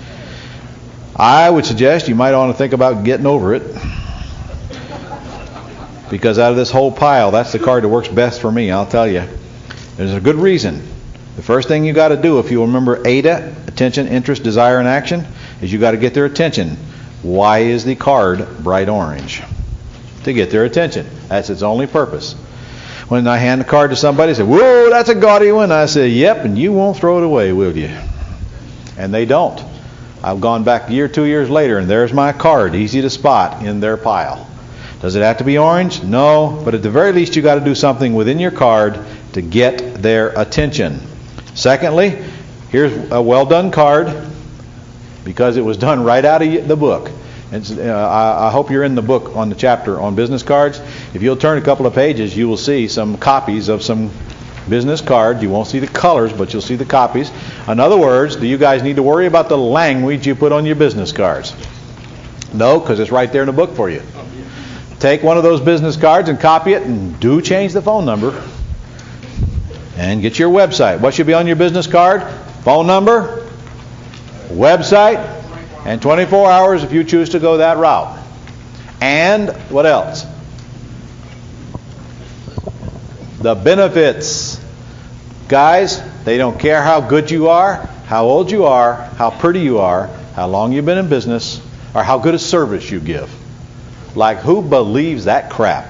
I would suggest you might want to think about getting over it, because out of this whole pile, that's the card that works best for me, I'll tell you. There's a good reason. The first thing you got to do, if you remember ADA, attention, interest, desire, and action, is you got to get their attention. Why is the card bright orange? To get their attention. That's its only purpose. When I hand the card to somebody, they say, "Whoa, that's a gaudy one." I say, "Yep, and you won't throw it away, will you?" And they don't. I've gone back a year, 2 years later, and there's my card, easy to spot in their pile. Does it have to be orange? No, but at the very least you got to do something within your card to get their attention. Secondly, here's a well done card, because it was done right out of the book. And I hope you're in the book on the chapter on business cards. If you'll turn a couple of pages, you will see some copies of some business cards. You won't see the colors, but you'll see the copies. In other words, do you guys need to worry about the language you put on your business cards? No, because it's right there in the book for you. Take one of those business cards and copy it, and do change the phone number. And get your website. What should be on your business card? Phone number, website, and 24 hours if you choose to go that route. And what else? The benefits. Guys, they don't care how good you are, how old you are, how pretty you are, how long you've been in business, or how good a service you give. Like, who believes that crap?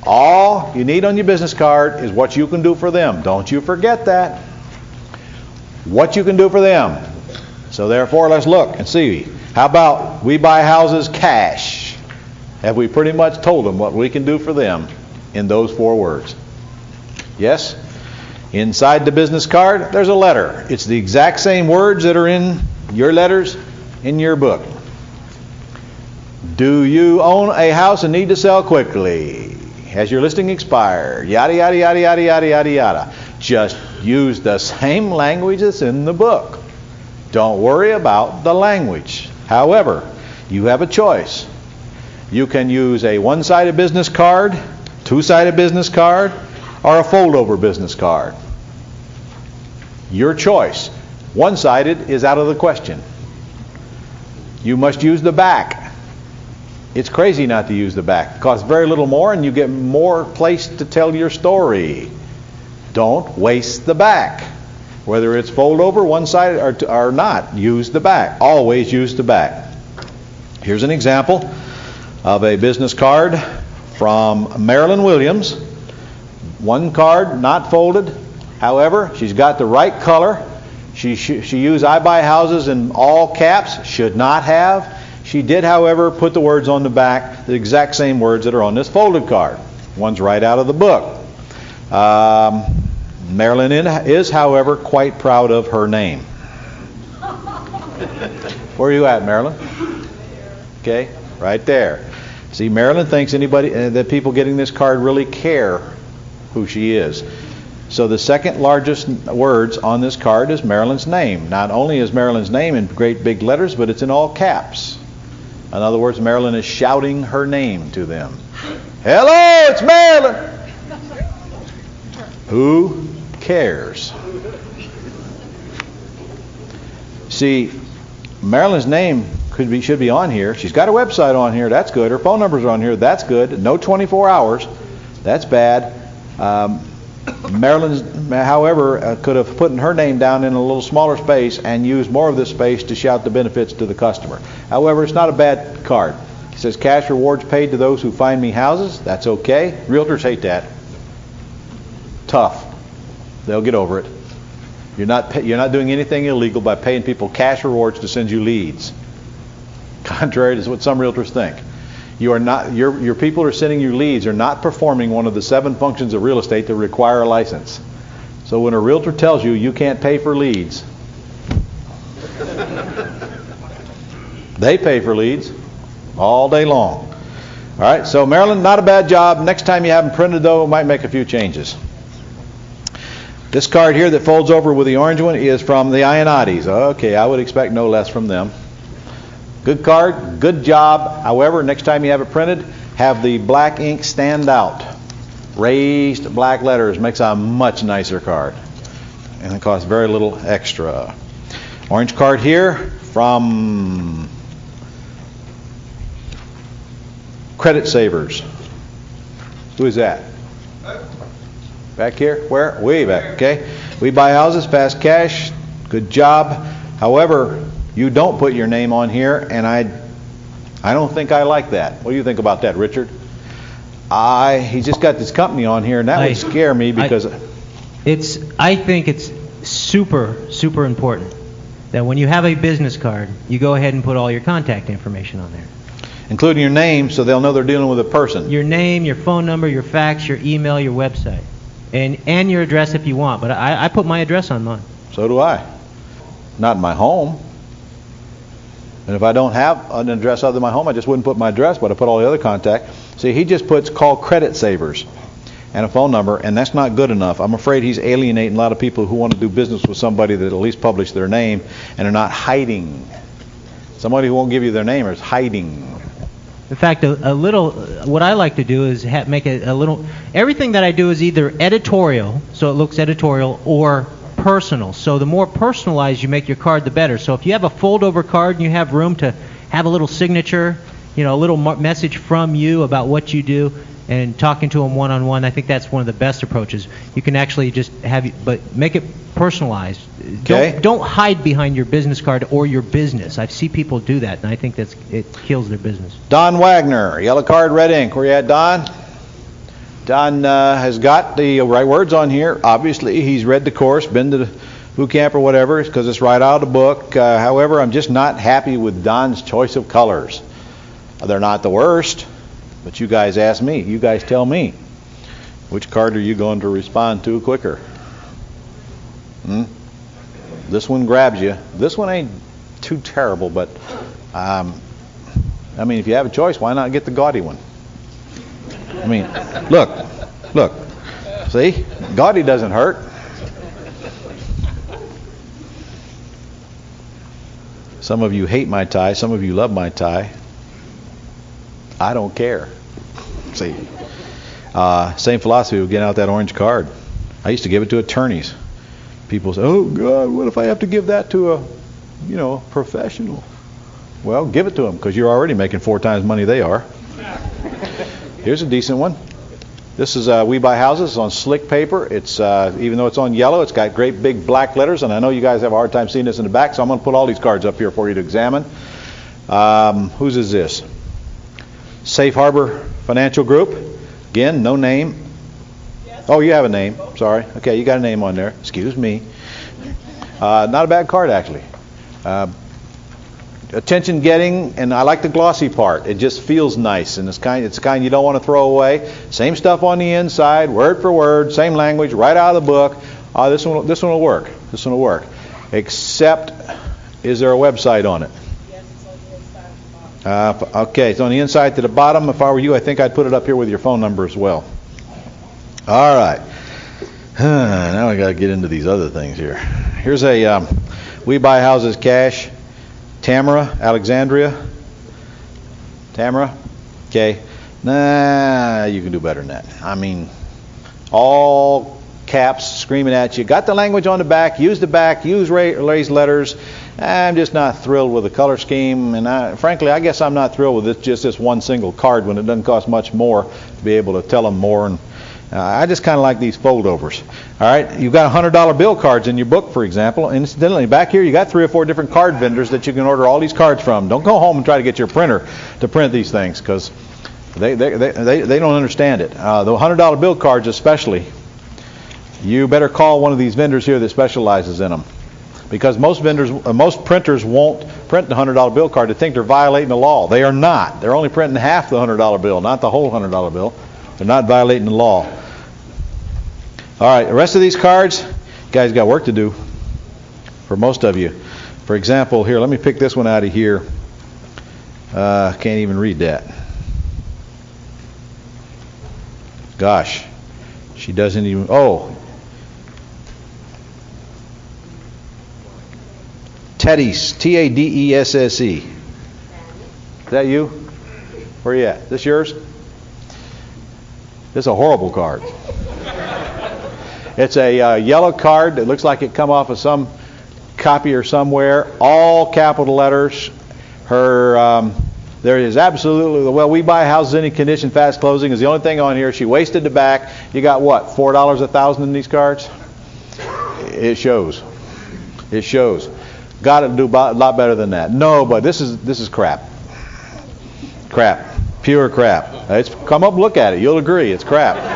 All you need on your business card is what you can do for them. Don't you forget that. What you can do for them. So therefore, let's look and see. How about we buy houses cash? Have we pretty much told them what we can do for them in those 4 words? Yes? Inside the business card, there's a letter. It's the exact same words that are in your letters in your book. Do you own a house and need to sell quickly? Has your listing expired? Yada, yada, yada, yada, yada, yada, yada. Just use the same language that's in the book. Don't worry about the language. However, you have a choice. You can use a one-sided business card, two-sided business card, or a fold-over business card. Your choice. One-sided is out of the question. You must use the back. It's crazy not to use the back. It costs very little more and you get more place to tell your story. Don't waste the back. Whether it's fold-over, one-sided, or not, use the back. Always use the back. Here's an example of a business card from Marilyn Williams. One card, not folded. However, she's got the right color. She used I buy houses in all caps. Should not have. She did, however, put the words on the back, the exact same words that are on this folded card. One's right out of the book. Marilyn is, however, quite proud of her name. Where are you at, Marilyn? Okay, right there. See, Marilyn thinks that people getting this card really care who she is. So the second largest words on this card is Marilyn's name. Not only is Marilyn's name in great big letters, but it's in all caps. In other words, Marilyn is shouting her name to them. Hello, it's Marilyn! Who cares? See, Marilyn's name should be on here. She's got a website on here. That's good. Her phone number's on here. That's good. No 24 hours. That's bad. Marilyn's, however, could have put her name down in a little smaller space and used more of this space to shout the benefits to the customer. However, it's not a bad card. It says cash rewards paid to those who find me houses. That's okay. Realtors hate that. Tough. They'll get over it. You're not doing anything illegal by paying people cash rewards to send you leads. Contrary to what some realtors think. You are not. Your people who are sending you leads are not performing one of the 7 functions of real estate that require a license. So when a realtor tells you you can't pay for leads, they pay for leads all day long. All right. So Marilyn, not a bad job. Next time you have them printed, though, might make a few changes. This card here that folds over with the orange one is from the Ionatis. Okay, I would expect no less from them. Good card, good job. However, next time you have it printed, have the black ink stand out. Raised black letters makes a much nicer card. And it costs very little extra. Orange card here from Credit Savers. Who is that? Back here? Where? Way back. Okay. We buy houses, fast cash. Good job. However, you don't put your name on here, and I don't think I like that. What do you think about that, Richard? He just got this company on here, and that would scare me because I think it's super, super important that when you have a business card, you go ahead and put all your contact information on there. Including your name, so they'll know they're dealing with a person. Your name, your phone number, your fax, your email, your website. And your address if you want. But I put my address on mine. So do I. Not in my home. And if I don't have an address other than my home, I just wouldn't put my address, but I put all the other contact. See, he just puts call Credit Savers and a phone number, and that's not good enough. I'm afraid he's alienating a lot of people who want to do business with somebody that at least publish their name and are not hiding. Somebody who won't give you their name is hiding. In fact, what I like to do is make it a little. Everything that I do is either editorial, so it looks editorial, or personal. So the more personalized you make your card, the better. So if you have a fold-over card and you have room to have a little signature, a little message from you about what you do, and talking to them one-on-one, I think that's one of the best approaches. You can actually just but make it personalized. Okay. Don't hide behind your business card or your business. I see people do that, and I think it kills their business. Don Wagner, yellow card, red ink. Where you at, Don? Don has got the right words on here. Obviously, he's read the course, been to the boot camp or whatever, because it's right out of the book. However, I'm just not happy with Don's choice of colors. They're not the worst, but you guys ask me. You guys tell me. Which card are you going to respond to quicker? This one grabs you. This one ain't too terrible, but if you have a choice, why not get the gaudy one? Look. See? Gaudy doesn't hurt. Some of you hate my tie. Some of you love my tie. I don't care. See, same philosophy with getting out that orange card. I used to give it to attorneys. People say, "Oh God, what if I have to give that to a, professional?" Well, give it to them because you're already making 4 times money they are. Here's a decent one. This is We Buy Houses on slick paper. It's even though it's on yellow, it's got great big black letters, and I know you guys have a hard time seeing this in the back, so I'm going to put all these cards up here for you to examine. Whose is this? Safe Harbor Financial Group. Again, no name. Oh, you have a name. Sorry. Okay, you got a name on there. Excuse me. Not a bad card, actually. Attention getting, and I like the glossy part. It just feels nice, and it's the kind you don't want to throw away. Same stuff on the inside, word for word, same language, right out of the book. This one will work. This one will work. Except, is there a website on it? Yes, it's on the inside at the bottom. Okay, it's on the inside to the bottom. If I were you, I think I'd put it up here with your phone number as well. All right. Now I got to get into these other things here. Here's a We Buy Houses Cash. Tamara, Alexandria. Tamara? Okay. Nah, you can do better than that. I mean, all caps screaming at you. Got the language on the back. Use the back. Use raised letters. I'm just not thrilled with the color scheme. And frankly, I guess I'm not thrilled with just this one single card when it doesn't cost much more to be able to tell them more. And I just kind of like these foldovers. All right, you've got $100 bill cards in your book, for example. And incidentally, back here you got 3 or 4 different card vendors that you can order all these cards from. Don't go home and try to get your printer to print these things because they don't understand it. The $100 bill cards especially, you better call one of these vendors here that specializes in them, because most printers won't print the $100 bill card. They think they're violating the law. They are not. They're only printing half the $100 bill, not the whole $100 bill. They're not violating the law. All right, the rest of these cards, you guys got work to do for most of you. For example, here, let me pick this one out of here. Can't even read that. Gosh, she doesn't even, Teddy's, T-A-D-E-S-S-E. Is that you? Where you at? This yours? This is a horrible card. It's a yellow card that looks like it come off of some copier somewhere. All capital letters. There is absolutely, We Buy Houses Any Condition, Fast Closing is the only thing on here. She wasted the back. You got what, $4 a thousand in these cards? It shows. It shows. Got to do a lot better than that. No, but this is crap. Crap. Pure crap. Come up and look at it. You'll agree. It's crap.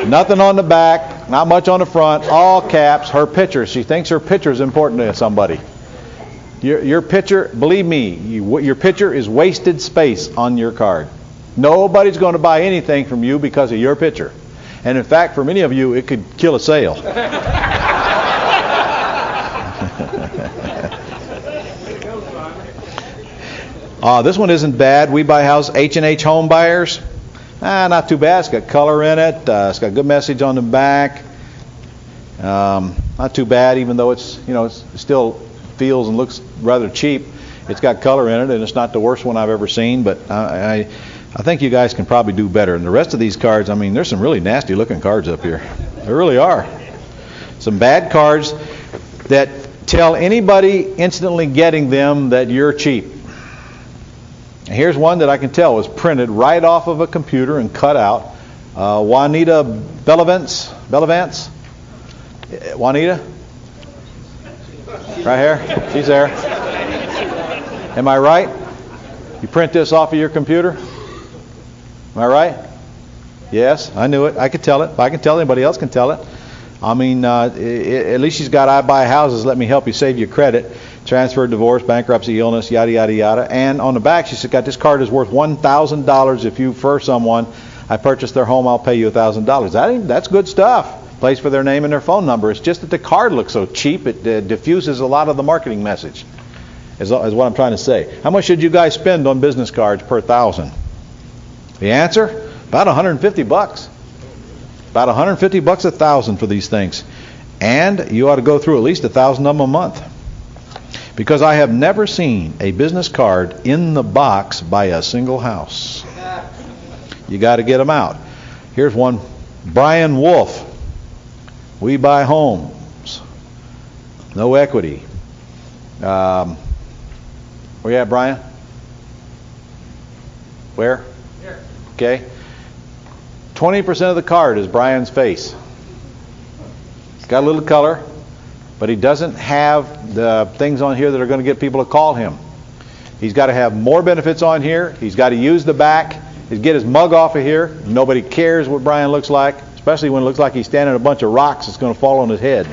Nothing on the back. Not much on the front. All caps. Her picture. She thinks her picture is important to somebody. Your picture, believe me, your picture is wasted space on your card. Nobody's going to buy anything from you because of your picture. And in fact, for many of you, it could kill a sale. This one isn't bad. We Buy House, H&H Home Buyers. Not too bad. It's got color in it. It's got a good message on the back. Not too bad, even though it's still feels and looks rather cheap. It's got color in it, and it's not the worst one I've ever seen. But I think you guys can probably do better. And the rest of these cards, I mean, there's some really nasty looking cards up here. There really are. Some bad cards that tell anybody instantly getting them that you're cheap. Here's one that I can tell was printed right off of a computer and cut out. Juanita Bellavance. Juanita? Right here? She's there. Am I right? You print this off of your computer? Am I right? Yes, I knew it. I could tell it. If I can tell it, anybody else can tell it. I mean, at least she's got I Buy Houses. Let me help you save your credit. Transfer, divorce, bankruptcy, illness, yada, yada, yada. And on the back, she's got this card is worth $1,000 if you refer someone. I purchased their home, I'll pay you $1,000. That's good stuff. Place for their name and their phone number. It's just that the card looks so cheap, it diffuses a lot of the marketing message, is what I'm trying to say. How much should you guys spend on business cards per 1,000? The answer? About $150. About $150 a 1,000 for these things. And you ought to go through at least 1,000 of them a month. because I have never seen a business card in the box by a single house. You got to get them out. Here's one. Brian Wolf. We buy homes. No equity. Where you at, Brian? Where? Here. Okay. 20% of the card is Brian's face. He's got a little color, but he doesn't have the things on here that are going to get people to call him. He's got to have more benefits on here. He's got to use the back. He's get his mug off of here. Nobody cares what Brian looks like, especially when it looks like he's standing on a bunch of rocks that's going to fall on his head.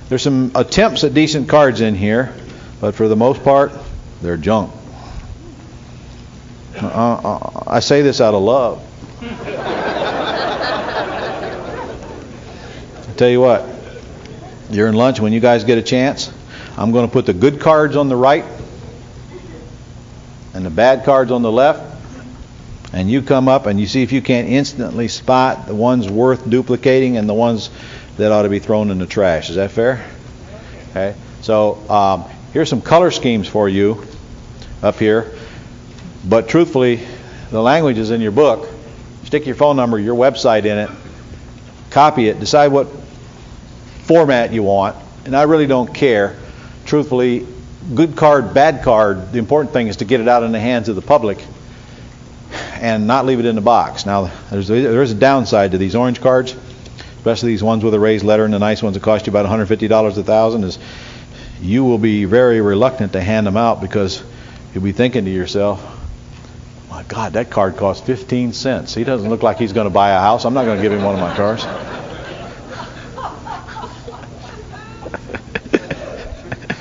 There's some attempts at decent cards in here, but for the most part, they're junk. I say this out of love. I tell you what, during lunch, when you guys get a chance, I'm going to put the good cards on the right and the bad cards on the left, and you come up and you see if you can't instantly spot the ones worth duplicating and the ones that ought to be thrown in the trash. Is that fair? Okay. So here's some color schemes for you up here. But truthfully, the language is in your book. Stick your phone number, your website in it. Copy it. Decide what format you want. And I really don't care. Truthfully, good card, bad card, the important thing is to get it out in the hands of the public and not leave it in the box. Now, there is a downside to these orange cards, especially these ones with a raised letter and the nice ones that cost you about $150 a thousand, is you will be very reluctant to hand them out because you'll be thinking to yourself, my God, that card costs 15 cents. He doesn't look like he's going to buy a house. I'm not going to give him one of my cards.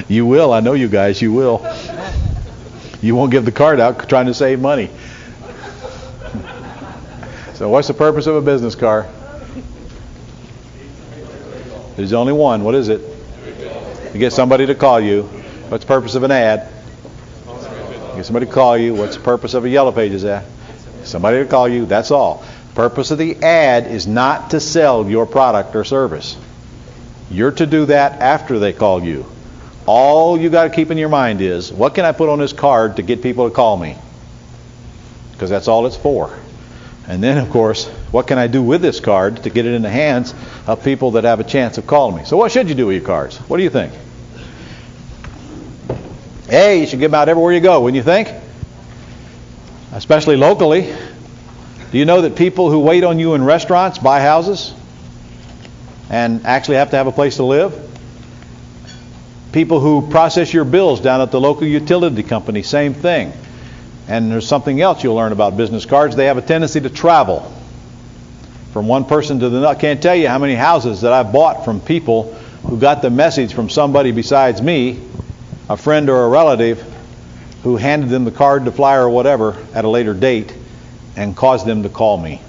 You will. I know you guys. You will. You won't give the card out trying to save money. So what's the purpose of a business card? There's only one. What is it? You get somebody to call you. What's the purpose of an ad? You get somebody to call you. What's the purpose of a Yellow Pages ad? Somebody to call you. That's all. Purpose of the ad is not to sell your product or service. You're to do that after they call you. All you got to keep in your mind is, what can I put on this card to get people to call me? Because that's all it's for. And then, of course, what can I do with this card to get it in the hands of people that have a chance of calling me? So what should you do with your cards? What do you think? Hey, you should give them out everywhere you go, wouldn't you think? Especially locally. Do you know that people who wait on you in restaurants buy houses and actually have to have a place to live? People who process your bills down at the local utility company, same thing. And there's something else you'll learn about business cards. They have a tendency to travel from one person to the next. I can't tell you how many houses that I've bought from people who got the message from somebody besides me, a friend or a relative, who handed them the card, the flyer, or whatever at a later date and caused them to call me.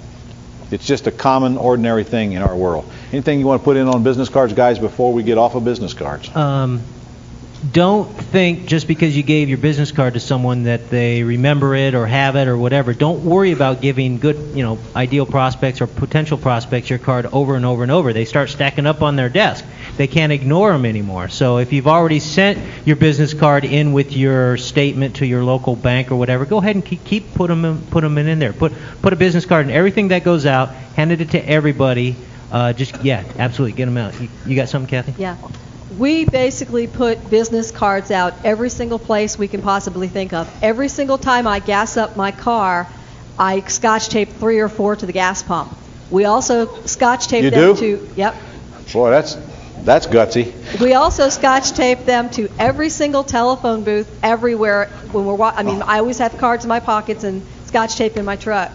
It's just a common, ordinary thing in our world. Anything you want to put in on business cards, guys, before we get off of business cards? Don't think just because you gave your business card to someone that they remember it or have it or whatever. Don't worry about giving good, ideal prospects or potential prospects your card over and over and over. They start stacking up on their desk. They can't ignore them anymore. So if you've already sent your business card in with your statement to your local bank or whatever, go ahead and keep put them in there. Put a business card in everything that goes out. Handed it to everybody. Absolutely, get them out. You got something, Kathy? Yeah. We basically put business cards out every single place we can possibly think of. Every single time I gas up my car, I scotch tape 3 or 4 to the gas pump. We also scotch tape them to... Yep. Boy, that's gutsy. We also scotch tape them to every single telephone booth everywhere when we're I always have cards in my pockets and scotch tape in my truck.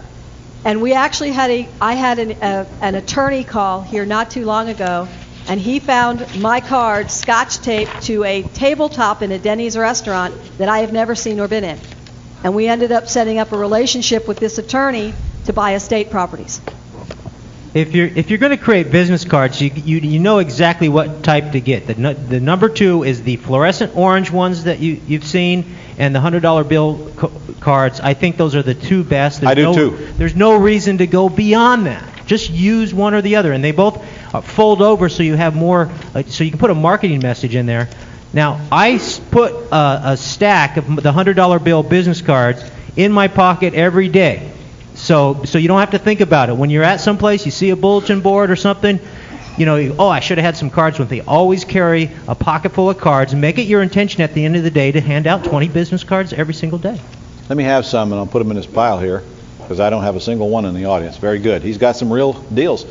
And we actually had an attorney call here not too long ago, and he found my card scotch taped to a tabletop in a Denny's restaurant that I have never seen or been in. And we ended up setting up a relationship with this attorney to buy estate properties. If you're going to create business cards, you know exactly what type to get. The number 2 is the fluorescent orange ones that you've seen, and the $100 bill cards. I think those are the 2 best. I do too. There's no reason to go beyond that. Just use one or the other, and they both fold over so you have more, so you can put a marketing message in there. Now, I put a stack of the $100 bill business cards in my pocket every day. So you don't have to think about it. When you're at some place, you see a bulletin board or something, I should have had some cards with me. Always carry a pocket full of cards and make it your intention at the end of the day to hand out 20 business cards every single day. Let me have some, and I'll put them in this pile here, because I don't have a single one in the audience. Very good. He's got some real deals.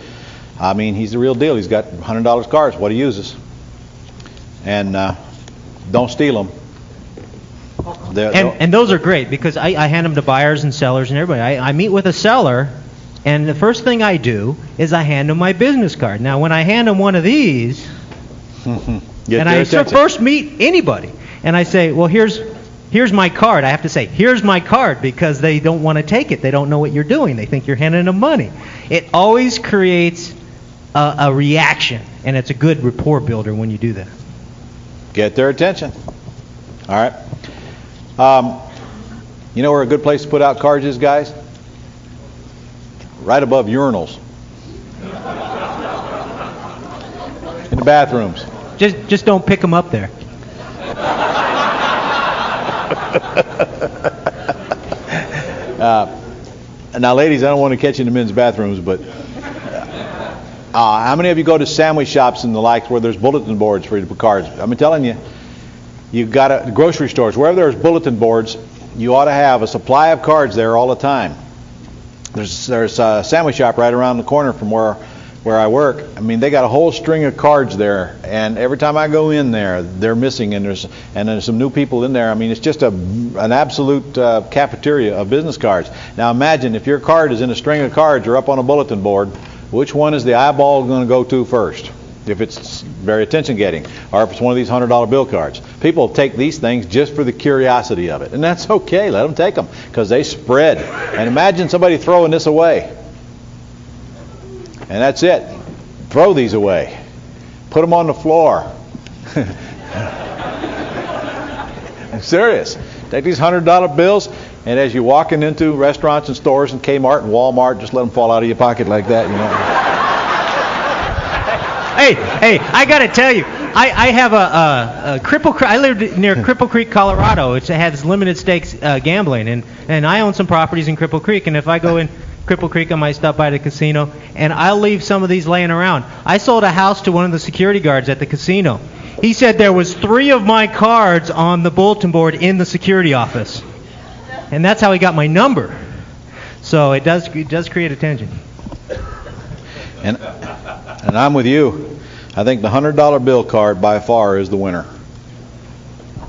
I mean, he's the real deal. He's got $100 cards, what he uses. And don't steal them. And those are great, because I hand them to buyers and sellers and everybody. I meet with a seller, and the first thing I do is I hand them my business card. Now, when I hand them one of these, and I first meet anybody, and I say, well, here's my card. I have to say, here's my card, because they don't want to take it. They don't know what you're doing. They think you're handing them money. It always creates a reaction, and it's a good rapport builder when you do that. Get their attention. All right. You know where a good place to put out cards is, guys? Right above urinals. In the bathrooms. Just don't pick them up there. Now, ladies, I don't want to catch you in the men's bathrooms, but how many of you go to sandwich shops and the like where there's bulletin boards for you to put cards? I'm telling you, you've got grocery stores, wherever there's bulletin boards, you ought to have a supply of cards there all the time. There's a sandwich shop right around the corner from where I work. I mean, they got a whole string of cards there, and every time I go in there, they're missing, and there's some new people in there. I mean, it's just an absolute cafeteria of business cards. Now imagine if your card is in a string of cards or up on a bulletin board, which one is the eyeball going to go to first? If it's very attention-getting, or if it's one of these $100 bill cards. People take these things just for the curiosity of it, and that's okay. Let them take them, because they spread. And imagine somebody throwing this away. And that's it. Throw these away. Put them on the floor. I'm serious. Take these $100 bills, and as you're walking into restaurants and stores and Kmart and Walmart, just let them fall out of your pocket like that, Hey, I got to tell you, I have a Cripple Creek. I live near Cripple Creek, Colorado. It has limited stakes gambling, and I own some properties in Cripple Creek. And if I go in Cripple Creek, I might stop by the casino, and I'll leave some of these laying around. I sold a house to one of the security guards at the casino. He said there was 3 of my cards on the bulletin board in the security office, and that's how he got my number. So it does create attention. And I'm with you. I think the $100 bill card by far is the winner.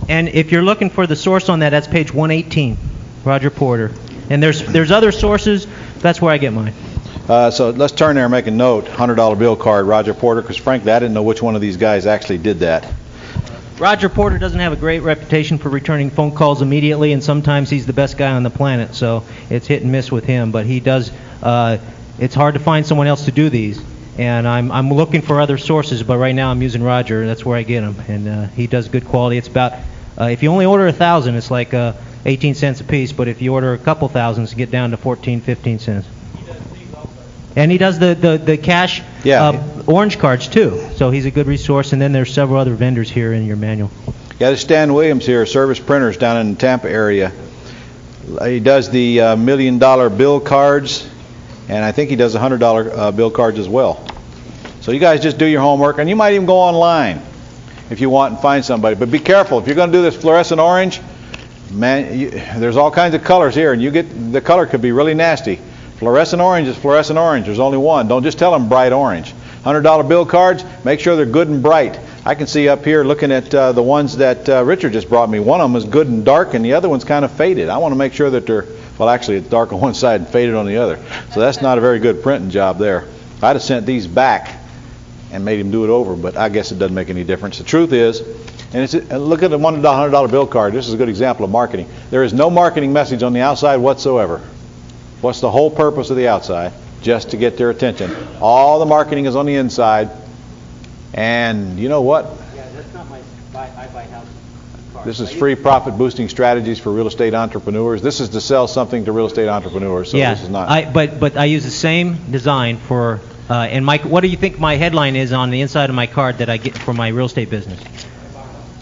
And if you're looking for the source on that, that's page 118, Roger Porter. And there's other sources. That's where I get mine. So let's turn there and make a note. $100 bill card, Roger Porter, because frankly, I didn't know which one of these guys actually did that. Roger Porter doesn't have a great reputation for returning phone calls immediately, and sometimes he's the best guy on the planet, so it's hit and miss with him. But he does. It's hard to find someone else to do these, and I'm looking for other sources. But right now I'm using Roger. That's where I get them, and he does good quality. It's about if you only order 1,000, it's like 18 cents a piece. But if you order a couple thousands, you get down to 14, 15 cents. And he does the cash orange cards too. So he's a good resource. And then there's several other vendors here in your manual. Yeah, there's Stan Williams here, Service Printers down in the Tampa area. He does the $1 million bill cards, and I think he does $100 bill cards as well. So you guys just do your homework, and you might even go online if you want and find somebody. But be careful. If you're going to do this fluorescent orange, man, there's all kinds of colors here, and the color could be really nasty. Fluorescent orange is fluorescent orange. There's only one. Don't just tell them bright orange. $100 bill cards, make sure they're good and bright. I can see up here looking at the ones that Richard just brought me. One of them is good and dark, and the other one's kind of faded. I want to make sure that they're, well, actually it's dark on one side and faded on the other. So that's not a very good printing job there. I'd have sent these back and made him do it over, but I guess it doesn't make any difference. The truth is, and look at the $100 bill card. This is a good example of marketing. There is no marketing message on the outside whatsoever. What's the whole purpose of the outside? Just to get their attention. All the marketing is on the inside. And you know what? Yeah, that's not my I buy house card. This is free profit boosting strategies for real estate entrepreneurs. This is to sell something to real estate entrepreneurs. So yeah, this is not. But I use the same design for And Mike, what do you think my headline is on the inside of my card that I get for my real estate business?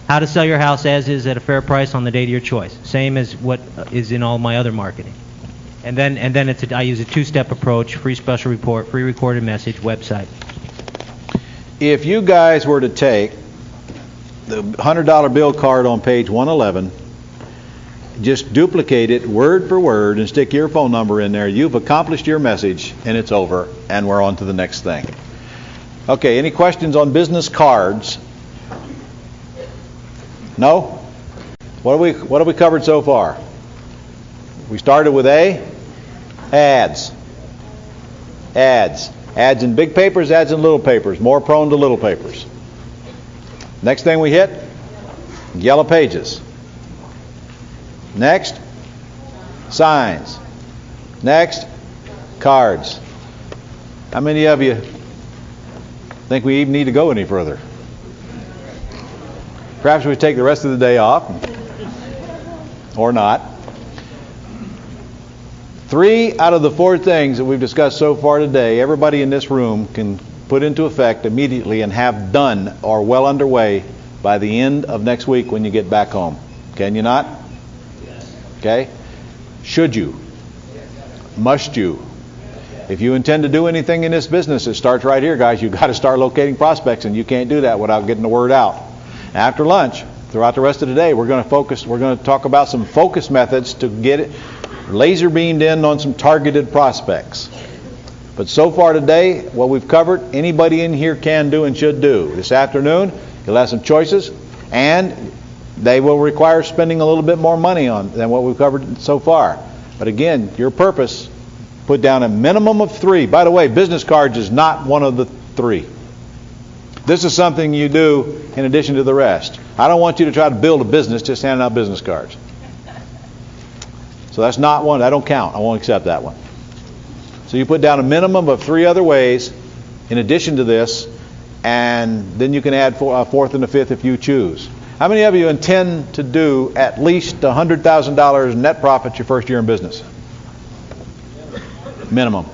How to sell your house as is at a fair price on the date of your choice. Same as what is in all my other marketing. And then I use a two-step approach: free special report, free recorded message, website. If you guys were to take the $100 bill card on page 111, just duplicate it word for word and stick your phone number in there, you've accomplished your message, and it's over, and we're on to the next thing. Okay, any questions on business cards? No? What have we covered so far? We started with A, ads. Ads. Ads in big papers, ads in little papers. More prone to little papers. Next thing we hit, yellow pages. Next, signs. Next, cards. How many of you think we even need to go any further? Perhaps we take the rest of the day off, or not. 3 out of the 4 things that we've discussed so far today, everybody in this room can put into effect immediately and have done or well underway by the end of next week when you get back home. Can you not? Okay? Should you? Must you? If you intend to do anything in this business, it starts right here, guys. You've got to start locating prospects, and you can't do that without getting the word out. After lunch, throughout the rest of the day, we're going to talk about some focus methods to get it laser beamed in on some targeted prospects. But so far today, what we've covered, anybody in here can do and should do. This afternoon, you'll have some choices, and they will require spending a little bit more money on than what we've covered so far. But again, your purpose, put down a minimum of 3. By the way, business cards is not one of the 3. This is something you do in addition to the rest. I don't want you to try to build a business just handing out business cards. So that's not one. That don't count. I won't accept that one. So you put down a minimum of 3 other ways in addition to this, and then you can add a 4th and a 5th if you choose. How many of you intend to do at least $100,000 net profit your first year in business? Minimum.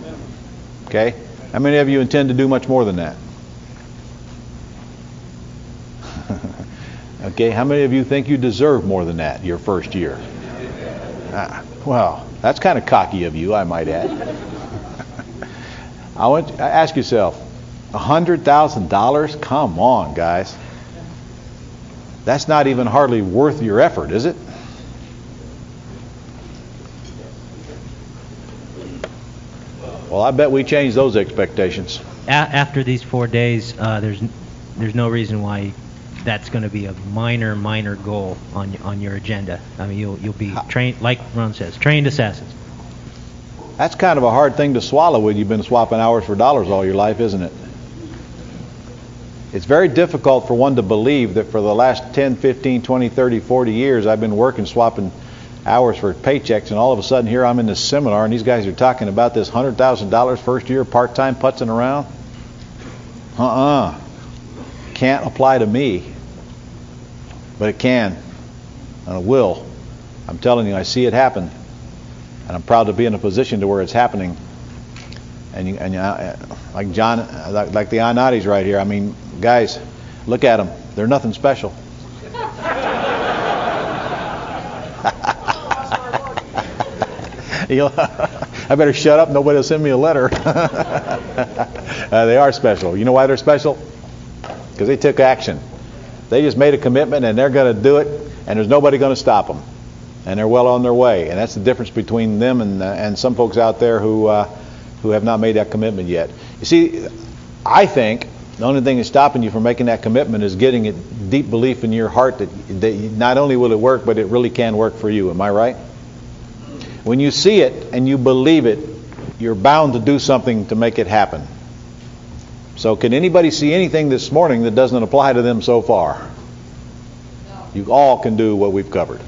Okay? How many of you intend to do much more than that? Okay, how many of you think you deserve more than that your first year? Well, that's kind of cocky of you, I might add. I want you to ask yourself, $100,000? Come on, guys. That's not even hardly worth your effort, is it? Well, I bet we changed those expectations. After these 4 days, there's no reason why that's going to be a minor goal on your agenda. I mean, you'll be trained, like Ron says, trained assassins. That's kind of a hard thing to swallow when you've been swapping hours for dollars all your life, isn't it? It's very difficult for one to believe that for the last 10, 15, 20, 30, 40 years I've been working swapping hours for paychecks, and all of a sudden here I'm in this seminar and these guys are talking about this $100,000 first year part-time putzing around. Can't apply to me. But it can, and it will. I'm telling you, I see it happen, and I'm proud to be in a position to where it's happening. And like John, like the Anatis right here. I mean, guys, look at them. They're nothing special. I better shut up. Nobody will send me a letter. They are special. You know why they're special? Because they took action. They just made a commitment, and they're going to do it, and there's nobody going to stop them. And they're well on their way. And that's the difference between them and some folks out there who have not made that commitment yet. You see, I think the only thing that's stopping you from making that commitment is getting a deep belief in your heart that not only will it work, but it really can work for you. Am I right? When you see it and you believe it, you're bound to do something to make it happen. So can anybody see anything this morning that doesn't apply to them so far? You all can do what we've covered.